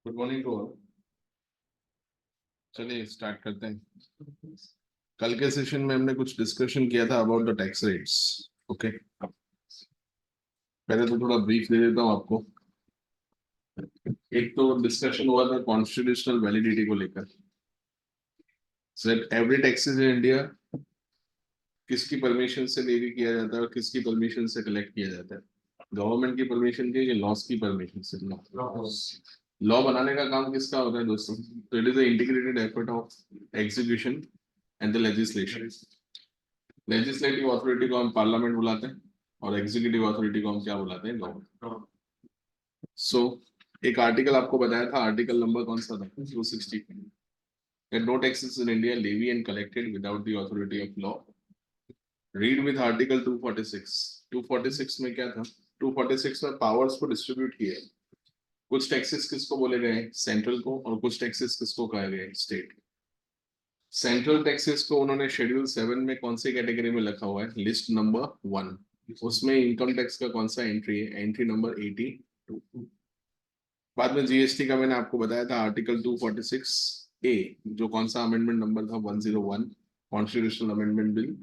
Good morning to all. चलिए start करते हैं। कल के सेशन में हमने कुछ डिस्कशन किया था about the tax rates. Okay, पहले तो थोड़ा ब्रीफ दे देता हूँ आपको। एक तो डिस्कशन हुआ था कॉन्स्टिट्यूशनल वैलिडिटी को लेकर। एवरी टैक्सेस इन इंडिया किसकी परमिशन से लेवी किया जाता है और किसकी परमिशन से कलेक्ट किया जाता है? गवर्नमेंट की परमिशन के या लॉस की परमिशन से? लॉ बनाने का काम किसका होता है दोस्तों? तो it is the integrated effort of execution and the legislation. Legislative authority को हम पार्लियामेंट बुलाते हैं और एग्जीक्यूटिव अथॉरिटी को हम क्या बुलाते हैं? गवर्नमेंट। सो एक आर्टिकल आपको बताया था, आर्टिकल नंबर कौन सा था? 260। that no taxes in India levy and collected without the authority of law. Read with article 246. 246 में क्या था? 246 में पावर्स को डिस्ट्रीब्यूट किया। कुछ टैक्सेस किसको बोले गए? सेंट्रल को, और कुछ टैक्सेस किसको कहा गया? स्टेट। सेंट्रल टैक्सेस को उन्होंने शेड्यूल 7 में कौन सी कैटेगरी में लिखा हुआ है? List number 1। उसमें इनकम टैक्स का कौन सा एंट्री है? Entry number 82। बाद में जीएसटी का मैंने आपको बताया था आर्टिकल 246 ए, जो कौन सा अमेंडमेंट नंबर था? 101, कॉन्स्टिट्यूशनल अमेंडमेंट बिल,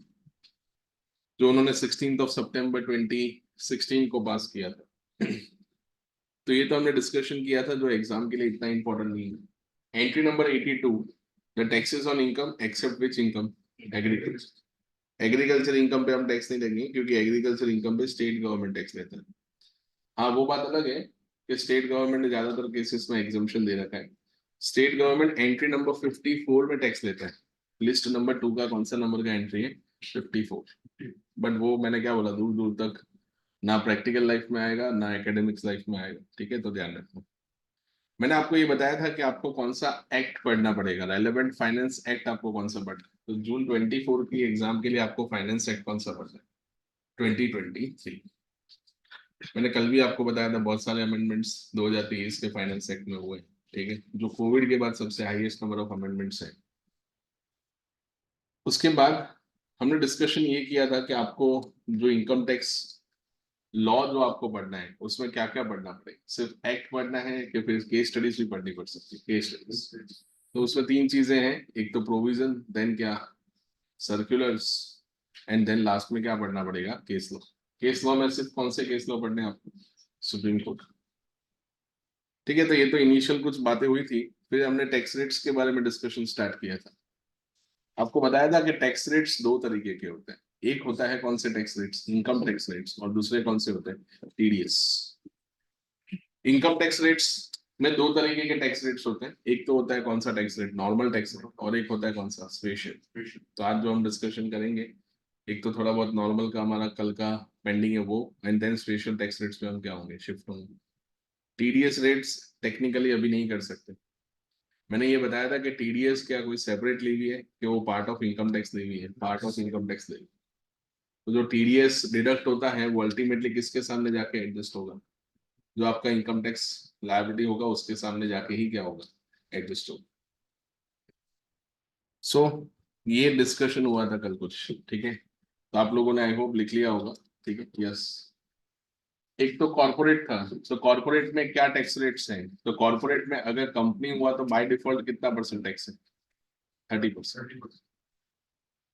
जो उन्होंने 16 सितंबर 2016 को पास किया था। तो ये तो हमने डिस्कशन किया था, जो एग्जाम के लिए इतना इंपॉर्टेंट नहीं है। Entry number 82, the taxes on income except which income? Agriculture. Agriculture income पे हम टैक्स नहीं देंगे, क्योंकि एग्रीकल्चर इनकम पे स्टेट गवर्नमेंट टैक्स लेता है। हाँ, वो बात अलग है कि स्टेट गवर्नमेंट ने ज्यादातर केसेस में एग्जम्पशन दे रखा है। स्टेट गवर्नमेंट एंट्री नंबर 54 में टैक्स लेता है। लिस्ट नंबर 2 का कौन सा नंबर का एंट्री है? 54। बट वो मैंने क्या बोला, दूर दूर तक ना प्रैक्टिकल लाइफ में आएगा ना एकेडमिक्स लाइफ में आएगा। ठीक है, तो ध्यान रखना। मैंने आपको ये बताया था कि आपको कौन सा एक्ट पढ़ना पड़ेगा, रेलेवेंट फाइनेंस एक्ट आपको कौन सा पढ़ना है। तो जून 24 की एग्जाम के लिए आपको फाइनेंस एक्ट कौन सा पढ़ना है? 2023। मैंने कल भी आपको बताया था बहुत सारे अमेंडमेंट्स 2023 के फाइनेंस एक्ट में हुए। ठीक है, जो कोविड के बाद सबसे हाईएस्ट नंबर ऑफ अमेंडमेंट्स है। उसके बाद हमने डिस्कशन ये किया था कि आपको जो इनकम टैक्स लॉ जो आपको पढ़ना है उसमें क्या क्या पढ़ना पड़ेगा? सिर्फ एक्ट पढ़ना है कि फिर केस स्टडीज भी पढ़नी पड़ सकती है? Case studies. तो उसमें 3 चीजें हैं, एक तो प्रोविजन, देन क्या, सर्कुलर्स, एंड देन लास्ट में क्या पढ़ना पड़ेगा? Case law. केस लॉ में सिर्फ कौन से केस लॉ पढ़ने हैं आपको? Supreme court. ठीक है, तो ये तो इनिशियल कुछ बातें हुई थी। फिर हमने टैक्स रेट्स के बारे में डिस्कशन स्टार्ट किया था। आपको बताया था कि टैक्स रेट्स 2 तरीके के होते हैं। एक होता है कौन से tax rates? Income tax rates. और दूसरे कौन से होते हैं? टीडीएस। इनकम टैक्स रेट्स में 2 तरीके के टैक्स रेट्स होते हैं। एक तो होता है कौन सा tax rate? Normal tax rate. और एक होता है कौन सा? स्पेशल। तो आज जो हम डिस्कशन करेंगे, एक तो थोड़ा बहुत नॉर्मल का हमारा कल का पेंडिंग है वो, and then special tax rates में हम क्या होंगे? शिफ्ट होंगे। टीडीएस रेट्स टेक्निकली अभी नहीं कर सकते। मैंने ये बताया था कि टीडीएस क्या कोई सेपरेट लेवी है कि वो part of income tax levy है? Part of income tax levy. तो जो टीडीएस डिडक्ट होता है वो अल्टीमेटली किसके सामने जाके एडजस्ट होगा? जो आपका इनकम टैक्स लायबिलिटी होगा उसके सामने जाके ही क्या होगा? एडजस्ट होगा। सो ये डिस्कशन हुआ था कल कुछ। ठीक है, तो आप लोगों ने आई होप लिख लिया होगा। ठीक है, यस। एक तो कॉर्पोरेट था। तो कॉर्पोरेट में क्या टैक्स रेट्स हैं? तो कॉर्पोरेट में अगर कंपनी हुआ तो बाय डिफॉल्ट कितना परसेंट टैक्स है? 30%।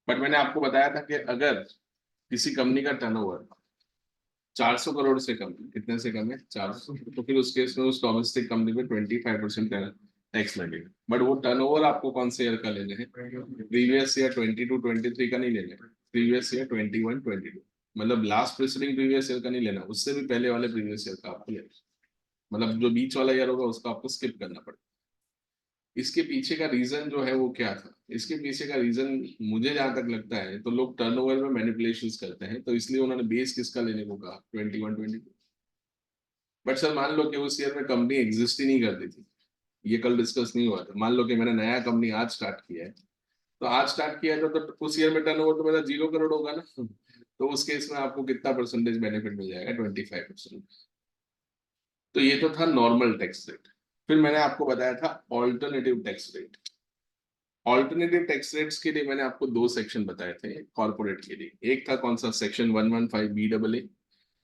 बट मैंने आपको बताया था कि अगर किसी कंपनी का टर्नओवर 400 करोड़ से कम है, कितने से कम है? 400, तो फिर उस केस में उस डोमेस्टिक कंपनी पे 25% टैक्स लगेगा। बट वो टर्नओवर आपको कौन से ईयर का लेने हैं? प्रीवियस ईयर 22-23 का नहीं लेना, प्रीवियस ईयर 21-22। मतलब लास्ट प्रीसीडिंग प्रीवियस ईयर का नहीं लेना, उससे भी पहले वाले प्रीवियस ईयर का आपको लेना। मतलब जो बीच वाला ईयर होगा उसका आपको स्किप करना पड़ेगा। इसके पीछे का रीजन जो है वो क्या था? इसके पीछे का रीजन मुझे जहां तक लगता है तो लोग टर्नओवर में मैनिपुलेशंस करते हैं, तो इसलिए उन्होंने बेस किसका लेने को कहा? 21-22। बट सर मान लो कि उस ईयर में कंपनी एग्जिस्ट ही नहीं करती थी, ये कल डिस्कस नहीं हुआ था। मान लो कि मैंने नया कंपनी आज स्टार्ट किया है, तो आज स्टार्ट किया है तो उस ईयर में टर्नओवर तो मेरा 0 करोड़ होगा ना। तो उस केस में आपको कितना परसेंटेज बेनिफिट मिल जाएगा? 25%। तो ये तो था नॉर्मल टैक्स रेट। फिर मैंने आपको बताया था alternative tax rate. Alternative tax rates के लिए मैंने आपको 2 सेक्शन बताए थे कॉर्पोरेट के लिए। एक था कौन सा? सेक्शन 115 BAA,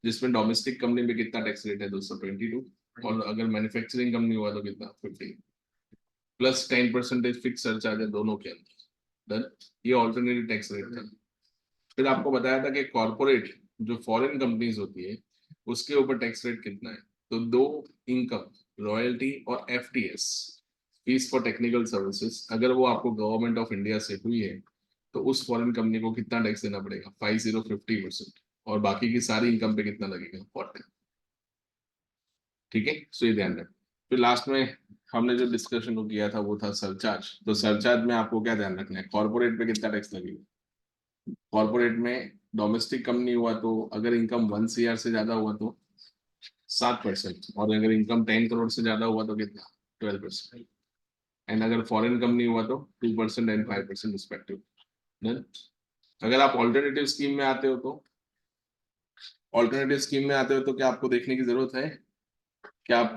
जिसमें डोमेस्टिक कंपनी में कितना टैक्स रेट है? 222। और अगर मैन्युफैक्चरिंग कंपनी हुआ तो कितना 15 प्लस 10% फिक्स सरचार्ज है दोनों के अंदर। डन। ये ऑल्टरनेटिव टैक्स रेट था। फिर आपको बताया था कि कॉर्पोरेट जो फॉरेन कंपनीज होती है उसके ऊपर टैक्स रेट कितना है। तो दो इनकम, रॉयल्टी और FTS, fees for technical services, अगर वो आपको गवर्नमेंट ऑफ इंडिया से हुई है तो उस फॉरेन कंपनी को कितना टैक्स देना पड़ेगा 50% और बाकी की सारी इनकम पे कितना लगेगा 40। ठीक है, सो ये ध्यान रखें। फिर लास्ट में हमने जो डिस्कशन किया था वो था सरचार्ज। तो सरचार्ज में आपको क्या ध्यान रखना है, कॉर्पोरेट पे कितना टैक्स लगेगा। कॉर्पोरेट में डोमेस्टिक कंपनी हुआ तो अगर इनकम 1 CR से ज्यादा हुआ तो 7%, और अगर इनकम 10 करोड़ से ज्यादा हुआ तो कितना 12%, एंड अगर फॉरेन कंपनी हुआ तो 2% एंड 5% रिस्पेक्टिव। अगर आप ऑल्टरनेटिव स्कीम में आते हो तो क्या आपको देखने की जरूरत है कि आप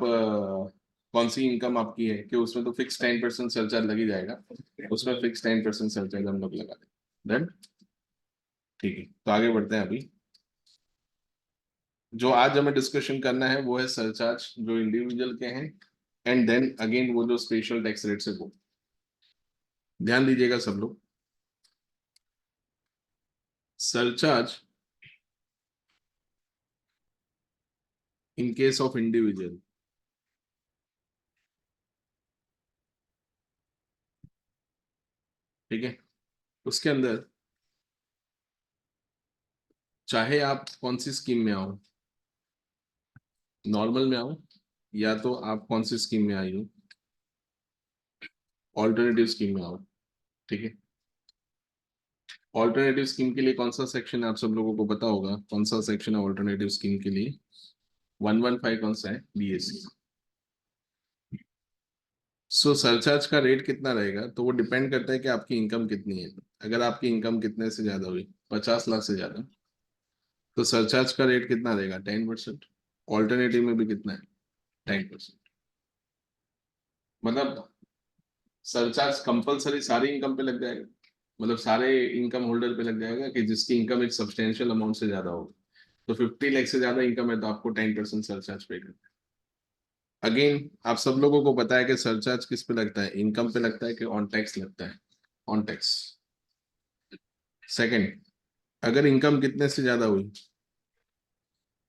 कौन सी इनकम आपकी है, कि उसमें तो फिक्स 10% सरचार्ज लग ही जाएगा, उसमें फिक्स 10% सरचार्ज हम लोग लगा दें। डन। ठीक है, तो आगे बढ़ते हैं। अभी जो आज हमें डिस्कशन करना है वो है सरचार्ज जो इंडिविजुअल के हैं, एंड देन अगेन वो जो स्पेशल टैक्स रेट से वो। ध्यान दीजिएगा सब लोग। Surcharge in case of individual, ठीक है, उसके अंदर चाहे आप कौन सी स्कीम में आओ, नॉर्मल में आओ या तो आप कौन सी स्कीम में आई हो, ऑल्टरनेटिव स्कीम में आओ, ठीक है। ऑल्टरनेटिव स्कीम के लिए कौन सा सेक्शन है आप सब लोगों को पता होगा, कौन सा सेक्शन है ऑल्टरनेटिव स्कीम के लिए, 115 कौन सा है, बीएससी। सो सरचार्ज का रेट कितना रहेगा तो वो डिपेंड करता है कि आपकी इनकम कितनी है। अगर आपकी इनकम कितने से ज्यादा हुई, 50 लाख से ज्यादा, तो सरचार्ज का रेट कितना रहेगा 10%। ऑल्टरनेटिव में भी कितना है 10%। मतलब सरचार्ज कंपलसरी सारी इनकम पे लग जाएगा, मतलब सारे इनकम होल्डर पे लग जाएगा कि जिसकी इनकम एक सब्सटेंशियल अमाउंट से ज्यादा हो। तो 50 लाख से ज्यादा इनकम है तो आपको 10% सरचार्ज पे करना है। अगेन आप सब लोगों को पता है कि सरचार्ज किस पे लगता है, इनकम पे लगता है कि ऑन टैक्स लगता है, ऑन टैक्स। सेकंड, अगर इनकम कितने से ज्यादा हुई,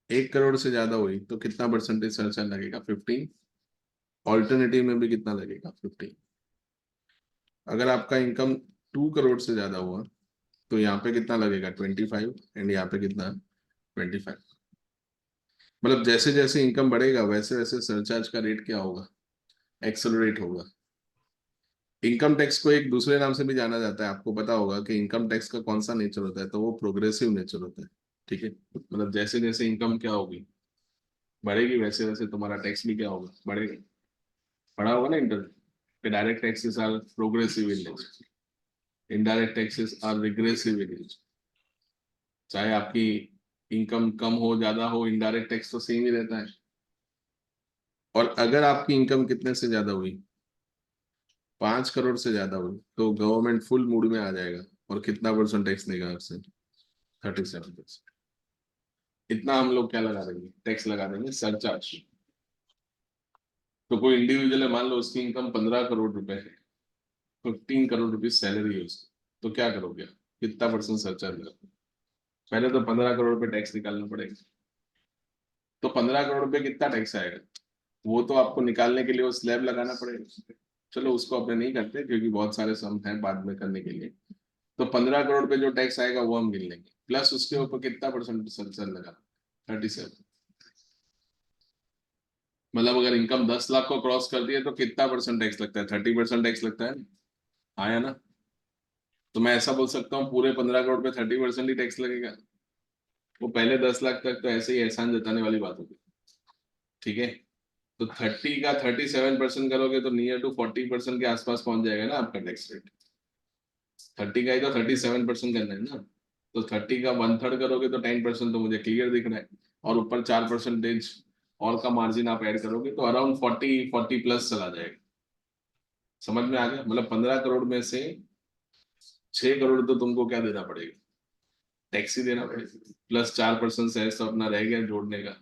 1 करोड़ से ज्यादा हुई तो कितना परसेंटेज सरचार्ज लगेगा 15। ऑल्टरनेटिव में भी कितना लगेगा 15। अगर आपका इनकम 2 करोड़ से ज्यादा हुआ तो यहाँ पे कितना लगेगा 25, एंड यहाँ पे कितना 25। मतलब जैसे जैसे इनकम बढ़ेगा वैसे वैसे सरचार्ज का रेट क्या होगा, एक्सेलरेट होगा। इनकम टैक्स को एक दूसरे नाम से भी जाना जाता है, आपको पता होगा कि इनकम टैक्स का कौन सा नेचर होता है, तो वो प्रोग्रेसिव नेचर होता है। ठीक है, मतलब जैसे जैसे इनकम क्या होगी बढ़ेगी वैसे वैसे तुम्हारा टैक्स भी क्या होगा बढ़ेगा। पढ़ा होगा ना inter, direct taxes are progressive in nature, indirect taxes are regressive in nature. चाहे आपकी इनकम कम हो ज्यादा हो, इनडायरेक्ट टैक्स तो सेम ही रहता है। और अगर आपकी इनकम कितने से ज्यादा हुई, 5 करोड़ से ज्यादा हुई, तो गवर्नमेंट फुल मूड में आ जाएगा और कितना परसेंट टैक्स देगा आपसे, 37%। इतना हम लोग क्या लगा देंगे, टैक्स लगा देंगे सरचार्ज। तो कोई इंडिविजुअल है, मान लो उसकी इनकम 15 करोड़ रुपए है, 15 करोड़ रुपए सैलरी है उसकी, तो क्या करोगे, कितना परसेंट सरचार्ज लगा। पहले तो 15 करोड़ पे टैक्स निकालना पड़ेगा। तो 15 करोड़ पे कितना टैक्स आएगा, वो तो आपको निकालने के लिए वो स्लैब लगाना पड़ेगा। चलो उसको अपने नहीं करते क्योंकि बहुत सारे सम हैं बाद में करने के लिए। तो 15 करोड़ पे जो टैक्स आएगा वो हम गिन लेंगे, प्लस उसके ऊपर कितना परसेंट सरचार्ज लगा, 37। मतलब अगर इनकम 10 लाख को क्रॉस कर दिए तो कितना परसेंट टैक्स लगता है, 30% टैक्स लगता है। आया ना। तो मैं ऐसा बोल सकता हूँ पूरे 15 करोड़ पे 30% ही टैक्स लगेगा। वो पहले 10 लाख तक तो ऐसे ही एहसान जताने वाली बात होगी। ठीक है, तो 30 का 37% करोगे तो नियर टू 40% के आसपास पहुंच जाएगा ना आपका टैक्स रेट। 30 का ही तो 37% करना है ना। तो 30 का 1/3 करोगे तो 10% तो मुझे क्लियर दिख रहा है, और ऊपर 4% और का मार्जिन आप ऐड करोगे तो अराउंड 40 प्लस चला जाएगा। समझ में आ गया, मतलब 15 करोड़ में से 6 करोड़ तो तुमको क्या देना पड़ेगा, टैक्स ही देना पड़ेगा, प्लस 4% सेस तो अपना रह गया जोड़ने का।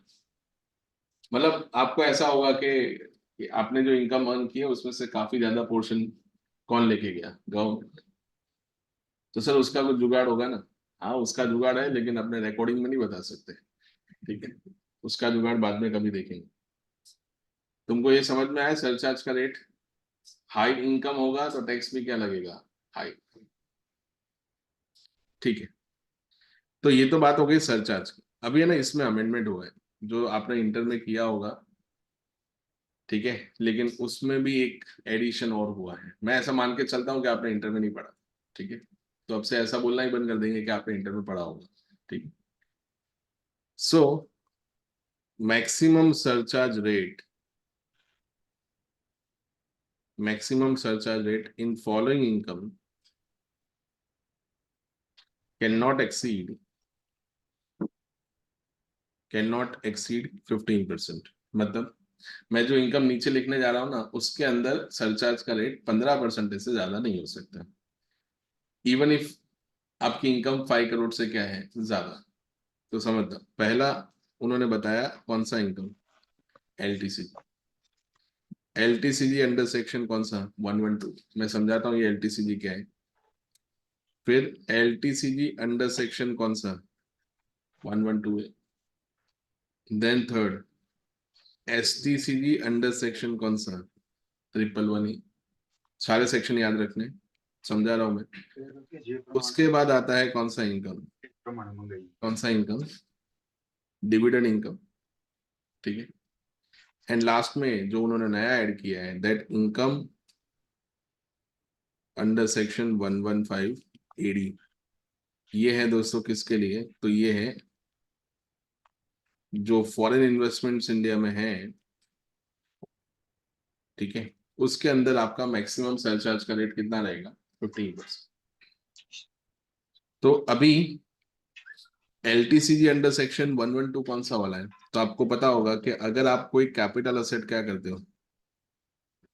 मतलब आपको ऐसा होगा कि आपने जो इनकम अर्न की है उसमें से काफी ज्यादा पोर्शन कौन लेके गया, गवर्नमेंट। तो सर उसका कुछ जुगाड़ होगा ना। हाँ उसका जुगाड़ है, लेकिन अपने रिकॉर्डिंग में नहीं बता सकते, ठीक है। उसका जुगाड़ बाद में कभी देखेंगे। तुमको ये समझ में आया सरचार्ज का रेट। हाई इनकम होगा तो टैक्स भी क्या लगेगा, हाई। ठीक है, तो ये तो बात हो गई सरचार्ज की। अभी है ना इसमें अमेंडमेंट हुआ है, जो आपने इंटर में किया होगा, ठीक है। लेकिन उसमें भी एक एडिशन और हुआ है। मैं ऐसा मान के चलता हूँ कि आपने इंटर में नहीं पढ़ा, ठीक है। तो अब से ऐसा बोलना ही बंद कर देंगे कि आपने इंटर में पढ़ा होगा, ठीक है। So maximum surcharge rate, maximum surcharge rate in following income cannot exceed 15%। मतलब मैं जो इनकम नीचे लिखने जा रहा हूं ना, उसके अंदर सरचार्ज का रेट 15% से ज्यादा नहीं हो सकता, इवन इफ आपकी इनकम 5 करोड़ से क्या है ज्यादा। तो समझना, पहला उन्होंने बताया कौन सा income, LTC. LTCG under section कौन सा, 112। मैं समझाता हूँ ये एलटीसीजी क्या है। फिर एलटीसीजी अंडर सेक्शन कौन सा, 112 है। Then third STCG under section कौन सा, 111 ही। सारे सेक्शन याद रखने, समझा रहा हूं मैं। उसके बाद आता है कौन सा इनकम, कौन सा इनकम, डिविडेंड इनकम, ठीक है। एंड लास्ट में जो उन्होंने नया ऐड किया है, that income under section 115 AD. ये है दोस्तों किसके लिए, तो ये है जो फॉरेन इन्वेस्टमेंट्स इंडिया में है, ठीक है। उसके अंदर आपका मैक्सिमम सरचार्ज का रेट कितना रहेगा, 15%। तो अभी एलटीसीजी अंडर सेक्शन 112 कौन सा वाला है, तो आपको पता होगा कि अगर आप कोई कैपिटल असेट क्या करते हो,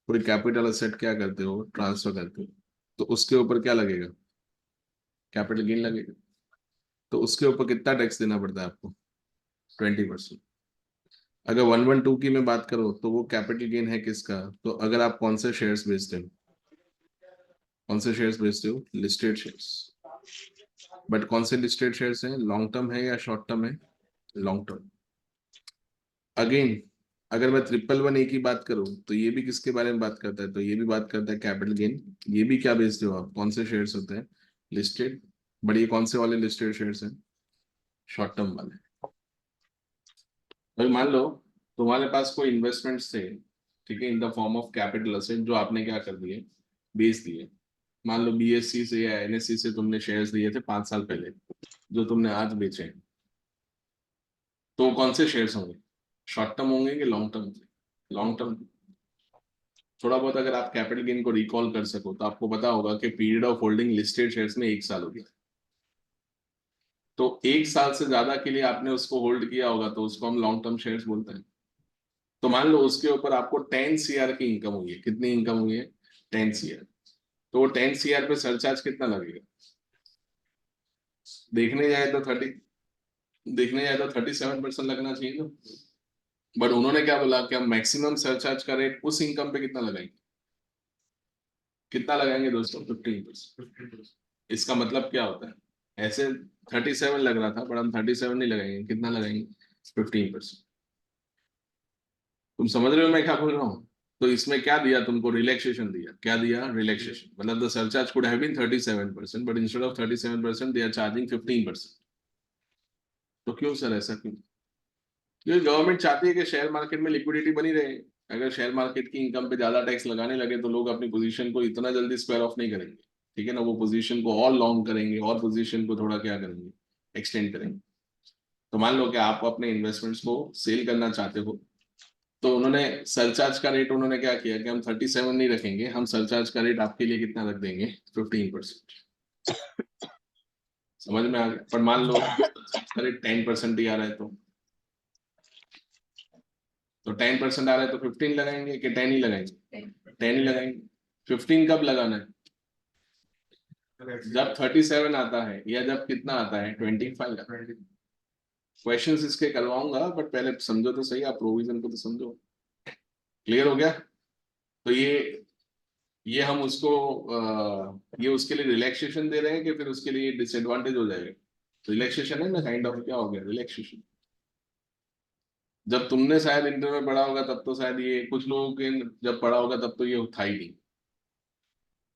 कोई कैपिटल असेट क्या करते हो, ट्रांसफर करते हो, तो उसके ऊपर क्या लगेगा, कैपिटल गेन लगेगा। तो उसके ऊपर कितना टैक्स देना पड़ता है आपको, 20%। अगर 112 की मैं बात करूं तो वो कैपिटल गेन है किसका, तो अगर आप कौन से शेयर्स बेचते हो, कौन से शेयर्स बेचते हो, लिस्टेड शेयर्स। बट कौन से लिस्टेड शेयर्स हैं, लॉन्ग टर्म है या शॉर्ट टर्म है, लॉन्ग टर्म। अगेन अगर मैं 111A की बात करूं तो ये भी किसके बारे में बात करता है, तो ये भी बात करता है कैपिटल गेन। ये भी क्या बेचते हो आप, कौन से शेयर्स होते हैं, लिस्टेड। बट ये कौन से वाले लिस्टेड शेयर्स हैं, शॉर्ट टर्म वाले। अभी मान लो तुम्हारे पास कोई इन्वेस्टमेंट्स थे, ठीक है, in the form of capital asset, जो आपने क्या कर दिए, बेच दिए। मान लो बीएससी से या एनएससी से तुमने शेयर्स लिए थे 5 साल पहले, जो तुमने आज बेचे हैं। तो वो कौन से शेयर्स होंगे, शॉर्ट टर्म होंगे कि लॉन्ग टर्म, लॉन्ग टर्म। थोड़ा बहुत अगर आप कैपिटल गेन को रिकॉल कर सको तो आपको पता होगा कि period of holding listed shares में 1 साल हो गया। तो 1 साल से ज्यादा के लिए आपने उसको होल्ड किया होगा तो उसको हम लॉन्ग टर्म शेयर्स बोलते हैं। तो मान लो उसके ऊपर आपको 10 CR की इनकम हुई है, कितनी इनकम हुई है, 10 CR। तो वो 10 CR पे सरचार्ज कितना लगेगा, देखने जाए तो 37% लगना चाहिए ना। बट उन्होंने क्या बोला कि हम मैक्सिमम सरचार्ज का रेट उस इनकम पे कितना लगाएंगे, कितना लगाएंगे दोस्तों, 15%। इसका मतलब क्या होता है, ऐसे 37 लग रहा था, पर हम 37 नहीं लगाएंगे, कितना लगाएंगे, 15%। तुम समझ रहे हो मैं क्या बोल रहा हूँ। तो इसमें क्या दिया तुमको, रिलैक्सेशन दिया, क्या दिया, रिलैक्सेशन। मतलब the surcharge could have been 37%, but instead of 37% they are charging 15%। तो क्यों सर, ऐसा क्यों, क्योंकि गवर्नमेंट चाहती है कि शेयर मार्केट में लिक्विडिटी बनी रहे। अगर शेयर मार्केट की इनकम पे ज्यादा टैक्स लगाने लगे तो लोग अपनी पोजीशन को इतना जल्दी स्क्वायर ऑफ नहीं करेंगे, ठीक है ना। वो पोजीशन को और लॉन्ग करेंगे, और पोजीशन को थोड़ा क्या करेंगे, एक्सटेंड करेंगे। तो मान लो कि आप अपने इन्वेस्टमेंट्स को सेल करना चाहते हो, तो उन्होंने सरचार्ज का रेट उन्होंने क्या किया कि हम 37 नहीं रखेंगे, हम सरचार्ज का रेट आपके लिए कितना रख देंगे, 15%। समझ में आ गया। पर मान लो रेट 10% ही आ रहा है, तो 10% आ रहा है तो 15 लगाएंगे कि 10 ही लगाएंगे, 10 ही लगाएंगे। 15 कब लगाना है, जब 37 आता है, या जब कितना आता है, 25 आता है। क्वेश्चंस इसके करवाऊंगा, बट पहले समझो तो सही, आप प्रोविजन को तो समझो। क्लियर हो गया? तो ये हम उसको ये उसके लिए रिलैक्सेशन दे रहे हैं कि फिर उसके लिए डिसएडवांटेज हो जाएगा? रिलैक्सेशन है ना, काइंड ऑफ, क्या हो गया रिलैक्सेशन। जब तुमने शायद इंटर में पढ़ा होगा तब तो शायद ये, कुछ लोगों के जब पढ़ा होगा तब तो ये था ही नहीं।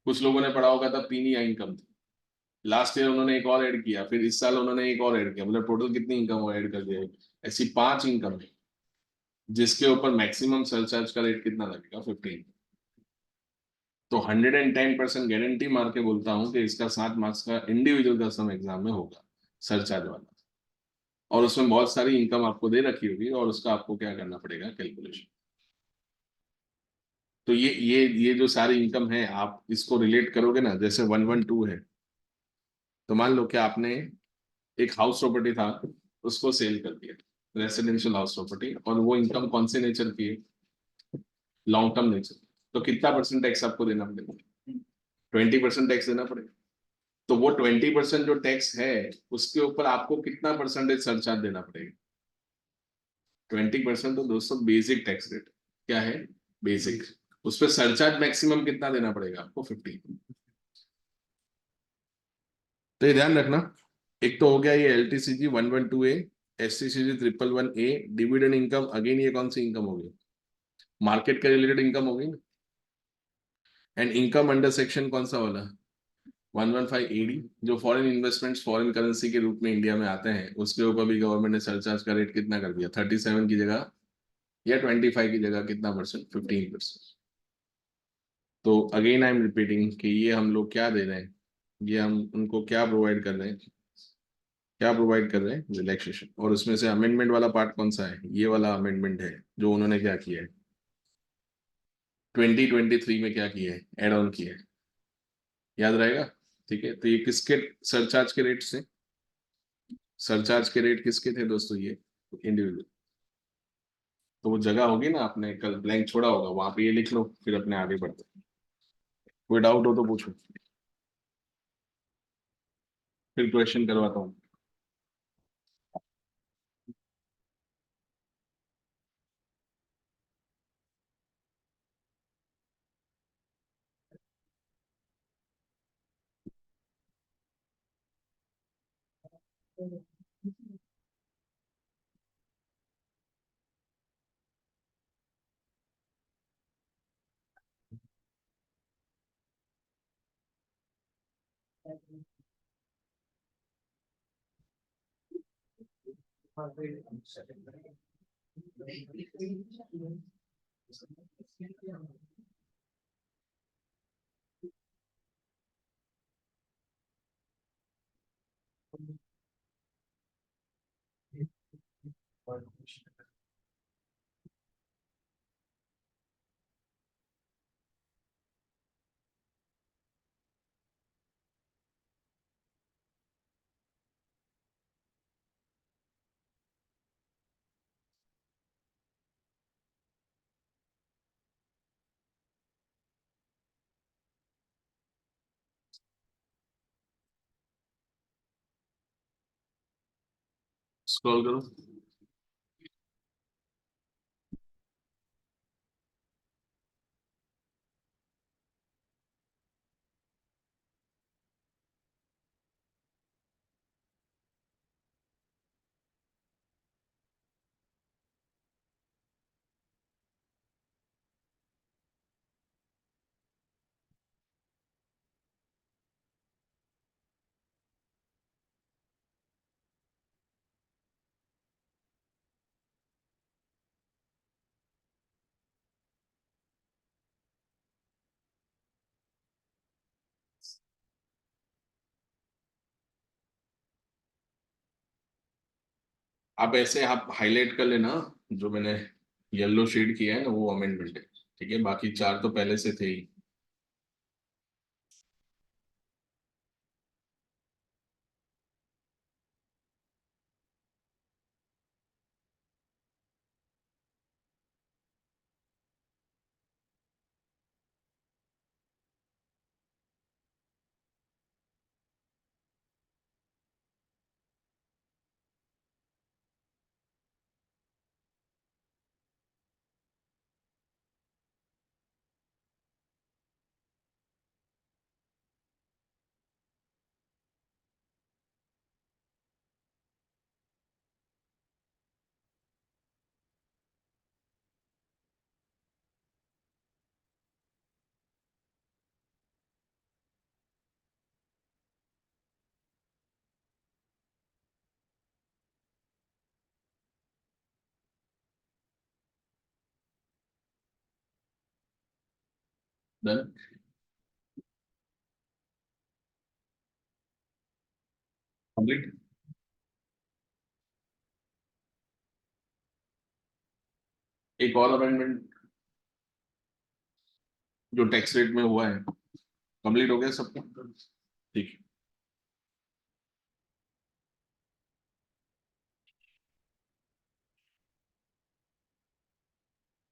कुछ लोगों ने पढ़ा होगा तब 3 ही इनकम थी। लास्ट ईयर उन्होंने एक और ऐड किया, फिर इस साल उन्होंने एक और ऐड किया, मतलब टोटल कितनी इनकम वो ऐड कर दिया है? ऐसी 5 इनकम है जिसके ऊपर मैक्सिमम सरचार्ज का रेट कितना लगेगा? 15। तो 110% गारंटी मार के बोलता हूँ कि इसका 7 मार्क्स का इंडिविजुअल का सम एग्जाम में होगा, सरचार्ज वाला। और उसमें बहुत सारी इनकम आपको दे रखी होगी और उसका आपको क्या करना पड़ेगा, कैलकुलेशन। तो ये जो सारी इनकम है, आप इसको रिलेट करोगे ना, जैसे 112 है, तो मान लो कि आपने एक हाउस प्रॉपर्टी था, उसको सेल कर दिया, रेसिडेंशियल हाउस प्रॉपर्टी, और वो इनकम कौन से नेचर की है? Long term nature. तो कितना परसेंट टैक्स आपको देना पड़ेगा? 20% टैक्स देना पड़ेगा। तो वो 20% जो टैक्स है, उसके ऊपर आपको कितना परसेंटेज सरचार्ज देना पड़ेगा? 20%। तो दोस्तों बेसिक टैक्स रेट क्या है? बेसिक। उस पर सरचार्ज मैक्सिमम कितना देना पड़ेगा आपको? 15। तो ये ध्यान रखना। एक तो हो गया ये LTCG 112A, STCG 111A, dividend income. Again ये कौन सी इनकम होगी? मार्केट के रिलेटेड इनकम होगी। एंड इनकम अंडर सेक्शन कौन सा वाला? 115AD, जो फॉरेन इन्वेस्टमेंट्स फॉरेन करेंसी के रूप में इंडिया में आते हैं, उसके ऊपर भी गवर्नमेंट ने सरचार्ज का रेट कितना कर दिया? 37 की जगह या 25 की जगह कितना परसेंट? 15%। तो अगेन आई एम रिपीटिंग कि ये हम लोग क्या दे रहे हैं, ये हम उनको क्या प्रोवाइड कर रहे हैं? क्या प्रोवाइड कर रहे हैं? रिलैक्सेशन। और उसमें से अमेंडमेंट वाला पार्ट कौन सा है? ये वाला अमेंडमेंट है जो उन्होंने क्या किया है, 2023 में क्या किया है, एड ऑन किया है। याद रहेगा? ठीक है। तो ये किसके सरचार्ज के रेट से? सरचार्ज के रेट किसके थे दोस्तों? ये इंडिविजुअल। तो वो जगह होगी ना, आपने कल ब्लैंक छोड़ा होगा, वहां पे ये लिख लो, फिर अपने आगे बढ़ते हैं। कोई डाउट हो तो पूछो, फिर क्वेश्चन करवाता हूँ। स्क्रॉल करो। आप ऐसे आप हाईलाइट कर लेना, जो मैंने येलो शेड किया है ना, वो अमेंडमेंट है। ठीक है, बाकी 4 तो पहले से थे ही। डन। कंप्लीट। एक और अमेंडमेंट जो टैक्स रेट में हुआ है, कंप्लीट हो गया सबका? ठीक है।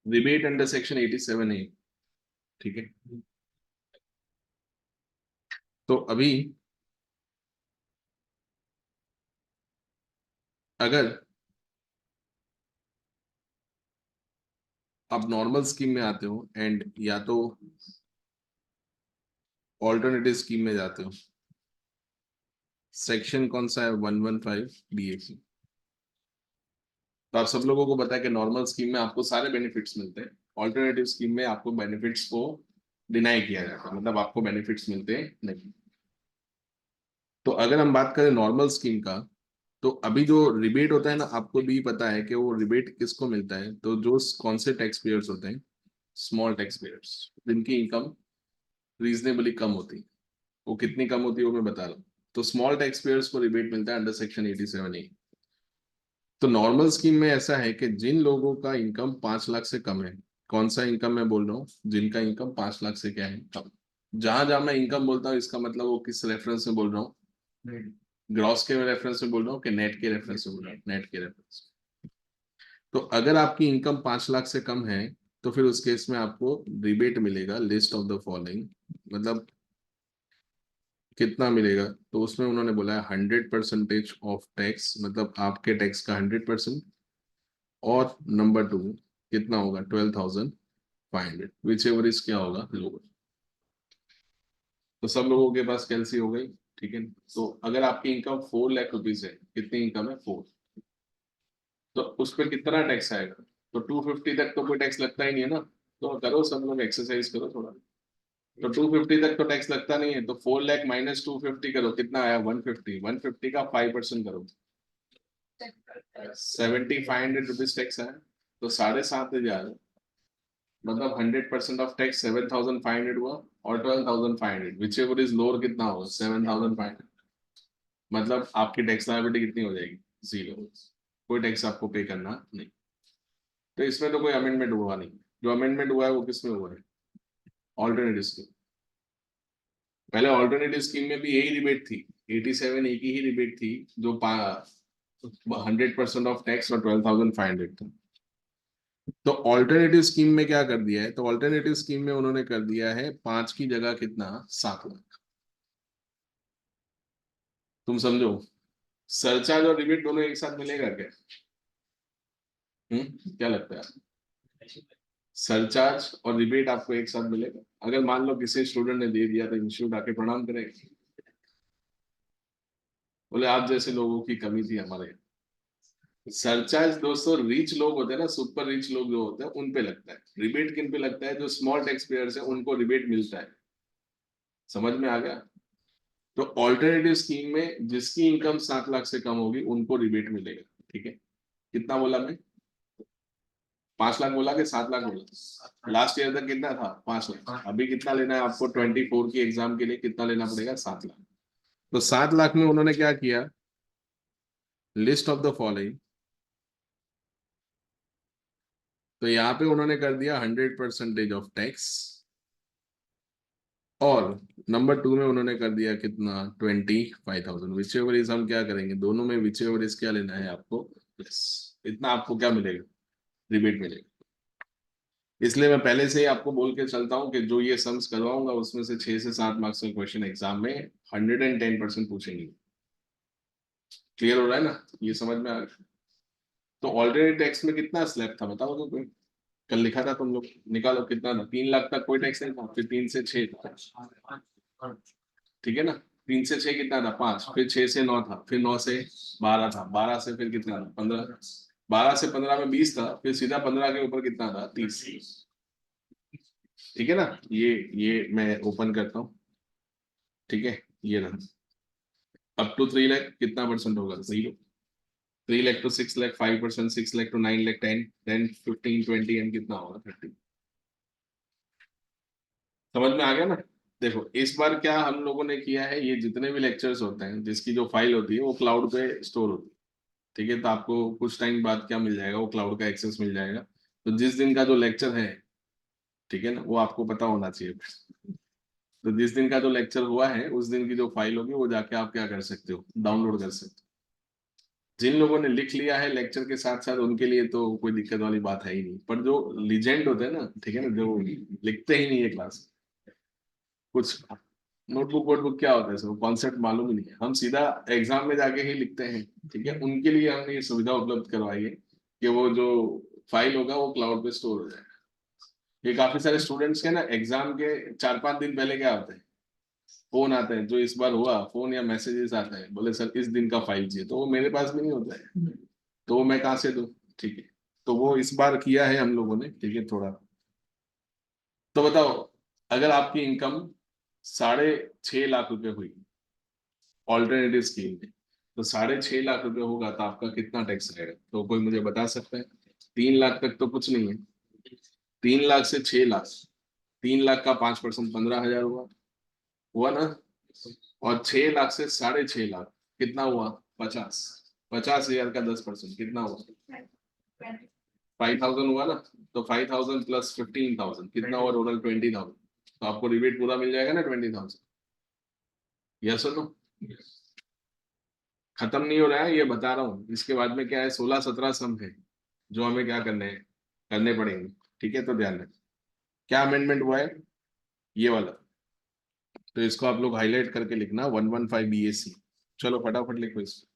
Rebate under section 87A। ठीक है। तो अभी अगर आप नॉर्मल स्कीम में आते हो एंड या तो ऑल्टरनेटिव स्कीम में जाते हो, सेक्शन कौन सा है? 115 BAC। तो आप सब लोगों को पता है कि नॉर्मल स्कीम में आपको सारे बेनिफिट्स मिलते हैं, ऑल्टरनेटिव स्कीम में आपको बेनिफिट्स को डिनाई किया जाता है, मतलब आपको बेनिफिट्स मिलते नहीं। तो अगर हम बात करें नॉर्मल स्कीम का, तो अभी जो रिबेट होता है ना, आपको भी पता है कि वो रिबेट किसको मिलता है। तो जो कौन से टैक्स पेयर्स होते हैं? स्मॉल टैक्स पेयर्स, जिनकी इनकम रीजनेबली कम होती है। वो कितनी कम होती है वो मैं बता रहा हूँ। तो स्मॉल टैक्स पेयर्स को रिबेट मिलता है अंडर सेक्शन 87A। तो नॉर्मल स्कीम में ऐसा है कि जिन लोगों का इनकम 5 लाख से कम है, कौन सा इनकम मैं बोल रहा हूँ? जिनका इनकम 5 लाख से क्या है, कम। जहां जहां मैं इनकम बोलता हूँ, इसका मतलब वो किस रेफरेंस में बोल रहा हूँ? ग्रॉस के रेफरेंस में बोल रहा हूँ कि नेट के रेफरेंस में बोल रहा हूँ? नेट के रेफरेंस। तो अगर आपकी इनकम 5 लाख से कम है, तो फिर उस केस में आपको रिबेट मिलेगा लिस्ट ऑफ द फॉलोइंग। मतलब कितना मिलेगा? तो उसमें उन्होंने बोला है 100% ऑफ टैक्स, मतलब आपके टैक्स का 100%। और नंबर 2 कितना होगा? 12,500, विच एवर इज क्या होगा, लोअर। तो सब लोगों के पास कैलसी हो गई। ठीक है। तो अगर आपकी इनकम 4 लाख रुपीज है, कितनी इनकम है? 4। तो उस पर कितना टैक्स आएगा? तो 250 तक तो कोई टैक्स लगता ही नहीं है ना। तो करो सब लोग, एक्सरसाइज करो थोड़ा। तो 250 तक तो टैक्स लगता नहीं है, तो 4 लाख माइनस 250 करो, कितना आया? 150। 150 का 5% करो, 7,500 रुपीज टैक्स आया। तो 7,500, मतलब 100% ऑफ टैक्स 7,500 हुआ। और 12,500 विच एवर इज लोअर कितना होगा? 7,500। मतलब आपकी टैक्स लायबिलिटी कितनी हो जाएगी? 0। कोई टैक्स आपको पे करना नहीं। तो इसमें तो कोई अमेंडमेंट हुआ नहीं। जो अमेंडमेंट हुआ है वो किसमें हुआ है? Alternative scheme. पहले ऑल्टरनेटिव स्कीम में भी यही रिबेट थी, 87 एक ही रिबेट थी, जो 100% ऑफ टैक्स और 12,500 था। तो ऑल्टरनेटिव स्कीम में क्या कर दिया है? तो ऑल्टरनेटिव स्कीम में उन्होंने कर दिया है 5 की जगह कितना? 7 लाख। तुम समझो, सरचार्ज और रिबेट दोनों एक साथ मिलेगा क्या? क्या लगता है? सरचार्ज और रिबेट आपको एक साथ मिलेगा? अगर मान लो किसी स्टूडेंट ने दे दिया तो इंस्टीट्यूट आके प्रणाम करेगा, बोले आप जैसे लोगों की कमी थी हमारे यहाँ। सरचार्ज दोस्तों रिच लोग होते हैं ना, सुपर रिच लोग जो होते हैं उन पे लगता है। रिबेट किन पे लगता है? जो स्मॉल टैक्स पेयर्स है उनको रिबेट मिलता है। समझ में आ गया? तो ऑल्टरनेटिव स्कीम में जिसकी इनकम 7 लाख से कम होगी उनको रिबेट मिलेगा। ठीक है। कितना बोला मैं? 5 लाख बोला कि 7 लाख बोला? लास्ट ईयर तक कितना था? 5 लाख। अभी कितना लेना है आपको? 24 की एग्जाम के लिए कितना लेना पड़ेगा? 7 लाख। तो 7 लाख में उन्होंने क्या किया? List of the following. तो यहाँ पे उन्होंने कर दिया 100% ऑफ टैक्स। और नंबर 2 में उन्होंने कर दिया कितना? 25,000। विच एवर इज, हम क्या करेंगे दोनों में? विच एवर इज क्या लेना है आपको? प्लस। इतना आपको क्या मिलेगा? रिबेट मिलेगा। इसलिए मैं पहले से ही आपको बोल के चलता हूँ कि जो ये सम्स करवाऊंगा उसमें से 6 से 7 मार्क्स का क्वेश्चन एग्जाम में 110% पूछेंगे। क्लियर हो रहा है ना? ये समझ में आ गया? तो ऑल्टरनेट टैक्स में कितना स्लैब था बताओ तो कोई? कल लिखा था तुम लोग, निकालो कितना था। 3 लाख तक कोई टैक्स नहीं था, फिर 3 से 6 था। ठीक है ना? 3 से 6 कितना था? 5। फिर 6 से 9 था, फिर 9 से 12 था, 12 से फिर कितना था? 15। 12 से 15 में 20 था, फिर सीधा 15 के ऊपर कितना था? 30। ठीक है ना? ये मैं ओपन करता हूँ। ठीक है। ये रहा। अप टू 3 लाख कितना परसेंट होगा? 0। 3 lakh to 6 lakh 5%, 6 lakh to 9 lakh 10, 10, 15, 20 and कितना होगा? 30। समझ में आ गया ना? देखो इस बार क्या हम लोगों ने किया है, ये जितने भी लेक्चर्स होते हैं जिसकी जो फाइल होती है वो क्लाउड पे स्टोर होती है। ठीक है, तो आपको कुछ टाइम बाद क्या मिल जाएगा, वो क्लाउड का एक्सेस मिल जाएगा। तो जिस दिन का जो लेक्चर है, ठीक है ना, वो आपको पता होना चाहिए। तो जिस दिन का जो लेक्चर हुआ है उस दिन की जो फाइल होगी वो जाके आप क्या कर सकते हो, डाउनलोड कर सकते हो। जिन लोगों ने लिख लिया है लेक्चर के साथ साथ, उनके लिए तो कोई दिक्कत वाली बात है ही नहीं, पर जो लीजेंड होते हैं ना, ठीक है ना, जो लिखते ही नहीं है क्लास, कुछ नोटबुक वोटबुक क्या होता है, सब कॉन्सेप्ट मालूम ही नहीं है, हम सीधा एग्जाम में जाके ही लिखते हैं। ठीक है, उनके लिए हमने ये सुविधा उपलब्ध करवाई है कि वो जो फाइल होगा वो क्लाउड पे स्टोर हो जाएगा। ये काफी सारे स्टूडेंट्स के ना एग्जाम के 4-5 दिन पहले क्या होता है, फोन आते हैं, जो इस बार हुआ, फोन या मैसेजेस आते हैं, बोले सर इस दिन का फाइल चाहिए, तो वो मेरे पास भी नहीं होता है, तो वो मैं कहाँ से दूं। ठीक है, तो वो इस बार किया है हम लोगों ने, ठीक है थोड़ा। तो बताओ, अगर आपकी इनकम 6.5 लाख रुपए हुई ऑल्टरनेटिव स्कीम में, तो 6.5 लाख रुपए होगा तो आपका कितना टैक्स रहेगा, तो कोई मुझे बता सकता है? 3 लाख तक तो कुछ नहीं है, 3 लाख से 6 लाख, 3 लाख का 5% 15,000 हुआ, हुआ ना? और 6 लाख से 6.5 लाख कितना हुआ? 50, 50,000 का 10% कितना हुआ? 5,000 हुआ ना? तो 5,000 प्लस 15,000 कितना हुआ टोटल? 20,000। तो आपको रिबेट पूरा मिल जाएगा ना 20,000? यस और नो? खत्म नहीं हो रहा है, ये बता रहा हूँ, इसके बाद में क्या है, 16-17 सम है जो हमें क्या करने हैं, करने पड़ेंगे। ठीक है, तो ध्यान रखें। क्या अमेंडमेंट हुआ है? ये वाला। तो इसको आप लोग हाईलाइट करके लिखना, 115 BAC। चलो फटाफट लिखो इसको।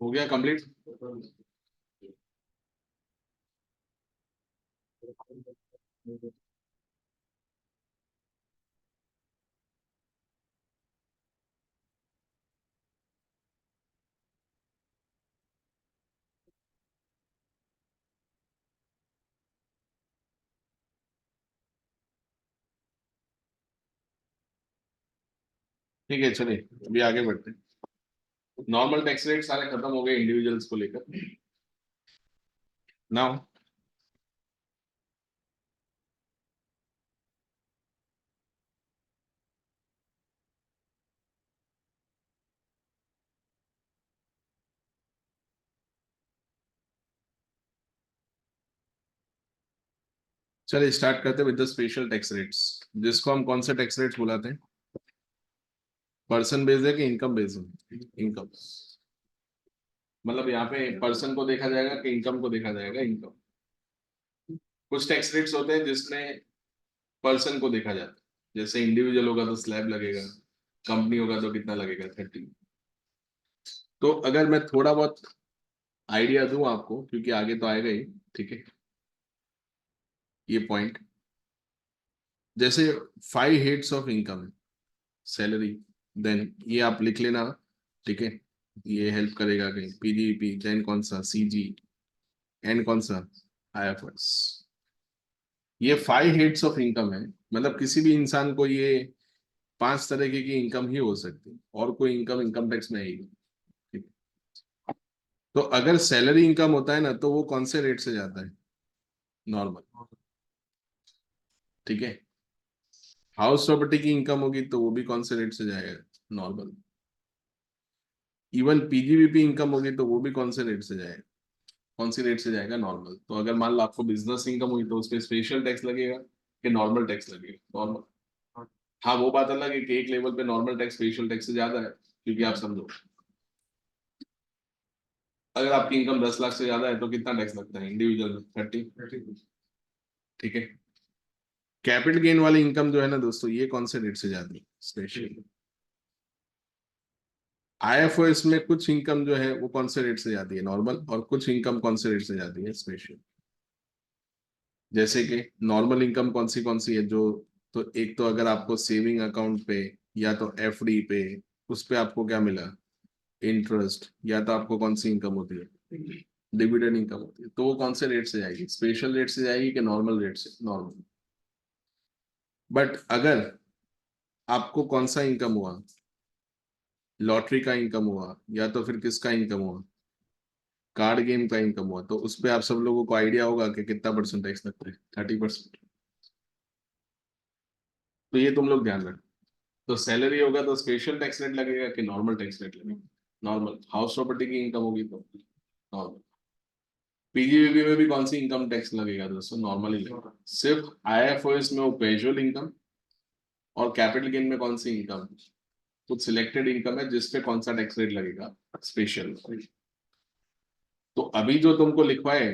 हो गया कंप्लीट? ठीक है, चलिए अभी आगे बढ़ते हैं। नॉर्मल टैक्स रेट सारे खत्म हो गए इंडिविजुअल्स को लेकर। नाउ चलिए स्टार्ट करते हैं with the special tax rates, जिसको हम कौन से टैक्स रेट्स बुलाते हैं? पर्सन बेस्ड है कि इनकम बेस्ड है? इनकम, मतलब यहाँ पे पर्सन को देखा जाएगा कि इनकम को देखा जाएगा? इनकम। कुछ टैक्स रेट्स होते हैं जिसमें पर्सन को देखा जाता है, जैसे इंडिविजुअल होगा तो स्लैब लगेगा, कंपनी होगा तो कितना लगेगा, 30। तो अगर मैं थोड़ा बहुत आइडिया दूं आपको, क्योंकि आगे तो आएगा ही, ठीक है। ये पॉइंट, जैसे 5 heads of income, salary, then ये आप लिख लेना, ठीक है। ये हेल्प करेगा कहीं, पीजीपी, देन कौन सा, सीजी, एंड कौन सा, आईएफएस। ये 5 हेड्स ऑफ इनकम है, मतलब किसी भी इंसान को ये 5 तरीके की इनकम ही हो सकती है, और कोई इनकम इनकम टैक्स में आएगी, ठीक है। तो अगर सैलरी इनकम होता है ना, तो वो कौन से रेट से जाता है, नॉर्मल, ठीक है। हाउस प्रॉपर्टी की इनकम होगी तो वो भी कौन से रेट से जाएगा, नॉर्मल। इवन पीजीबीपी इनकम होगी तो वो भी कौन से रेट से जाएगा, कौन सी रेट से जाएगा, नॉर्मल। तो अगर मान लो आपको बिजनेस इनकम हुई तो उस पर स्पेशल टैक्स लगेगा कि नॉर्मल टैक्स लगेगा, नॉर्मल। हाँ, वो बात अलग है कि एक लेवल पे नॉर्मल टैक्स स्पेशल टैक्स से ज्यादा है, क्योंकि आप समझो, अगर आपकी इनकम 10 लाख से ज्यादा है तो कितना टैक्स लगता है इंडिविजुअल में, 30, ठीक है। कैपिटल गेन वाली इनकम जो है ना दोस्तों, ये कौन से रेट से जाती है, स्पेशल। आईएफओएस में कुछ इनकम जो है वो कौन से रेट से जाती है, नॉर्मल, और कुछ इनकम कौन से रेट से जाती है, स्पेशल। जैसे कि नॉर्मल इनकम कौन सी है जो, तो एक तो अगर आपको सेविंग अकाउंट पे या तो एफडी पे, उस पे आपको क्या मिला, इंटरेस्ट, या तो आपको कौन सी इनकम होती है, डिविडेंड इनकम होती है, तो वो कौन से रेट से जाएगी, स्पेशल रेट से जाएगी कि नॉर्मल रेट से, नॉर्मल। बट अगर आपको कौन सा इनकम हुआ, लॉटरी का इनकम हुआ, या तो फिर किसका इनकम हुआ, कार्ड गेम का इनकम हुआ, तो उस पे आप सब लोगों को आइडिया होगा कि कितना परसेंट टैक्स लगता है, 30%। तो ये तुम लोग ध्यान रखो। तो सैलरी होगा तो स्पेशल टैक्स रेट लगेगा कि नॉर्मल टैक्स रेट लगेगा, नॉर्मल। हाउस प्रॉपर्टी की इनकम होगी तो नॉर्मल। पीजीबीबी में भी कौन सी इनकम टैक्स लगेगा दोस्तों, नॉर्मल ही लगेगा। सिर्फ आईएफओएस में वो पेजुअल इनकम, और कैपिटल गेन में कौन सी इनकम, कुछ सिलेक्टेड इनकम है जिसपे कौन सा टैक्स रेट लगेगा, स्पेशल। तो अभी जो तुमको लिखवाए,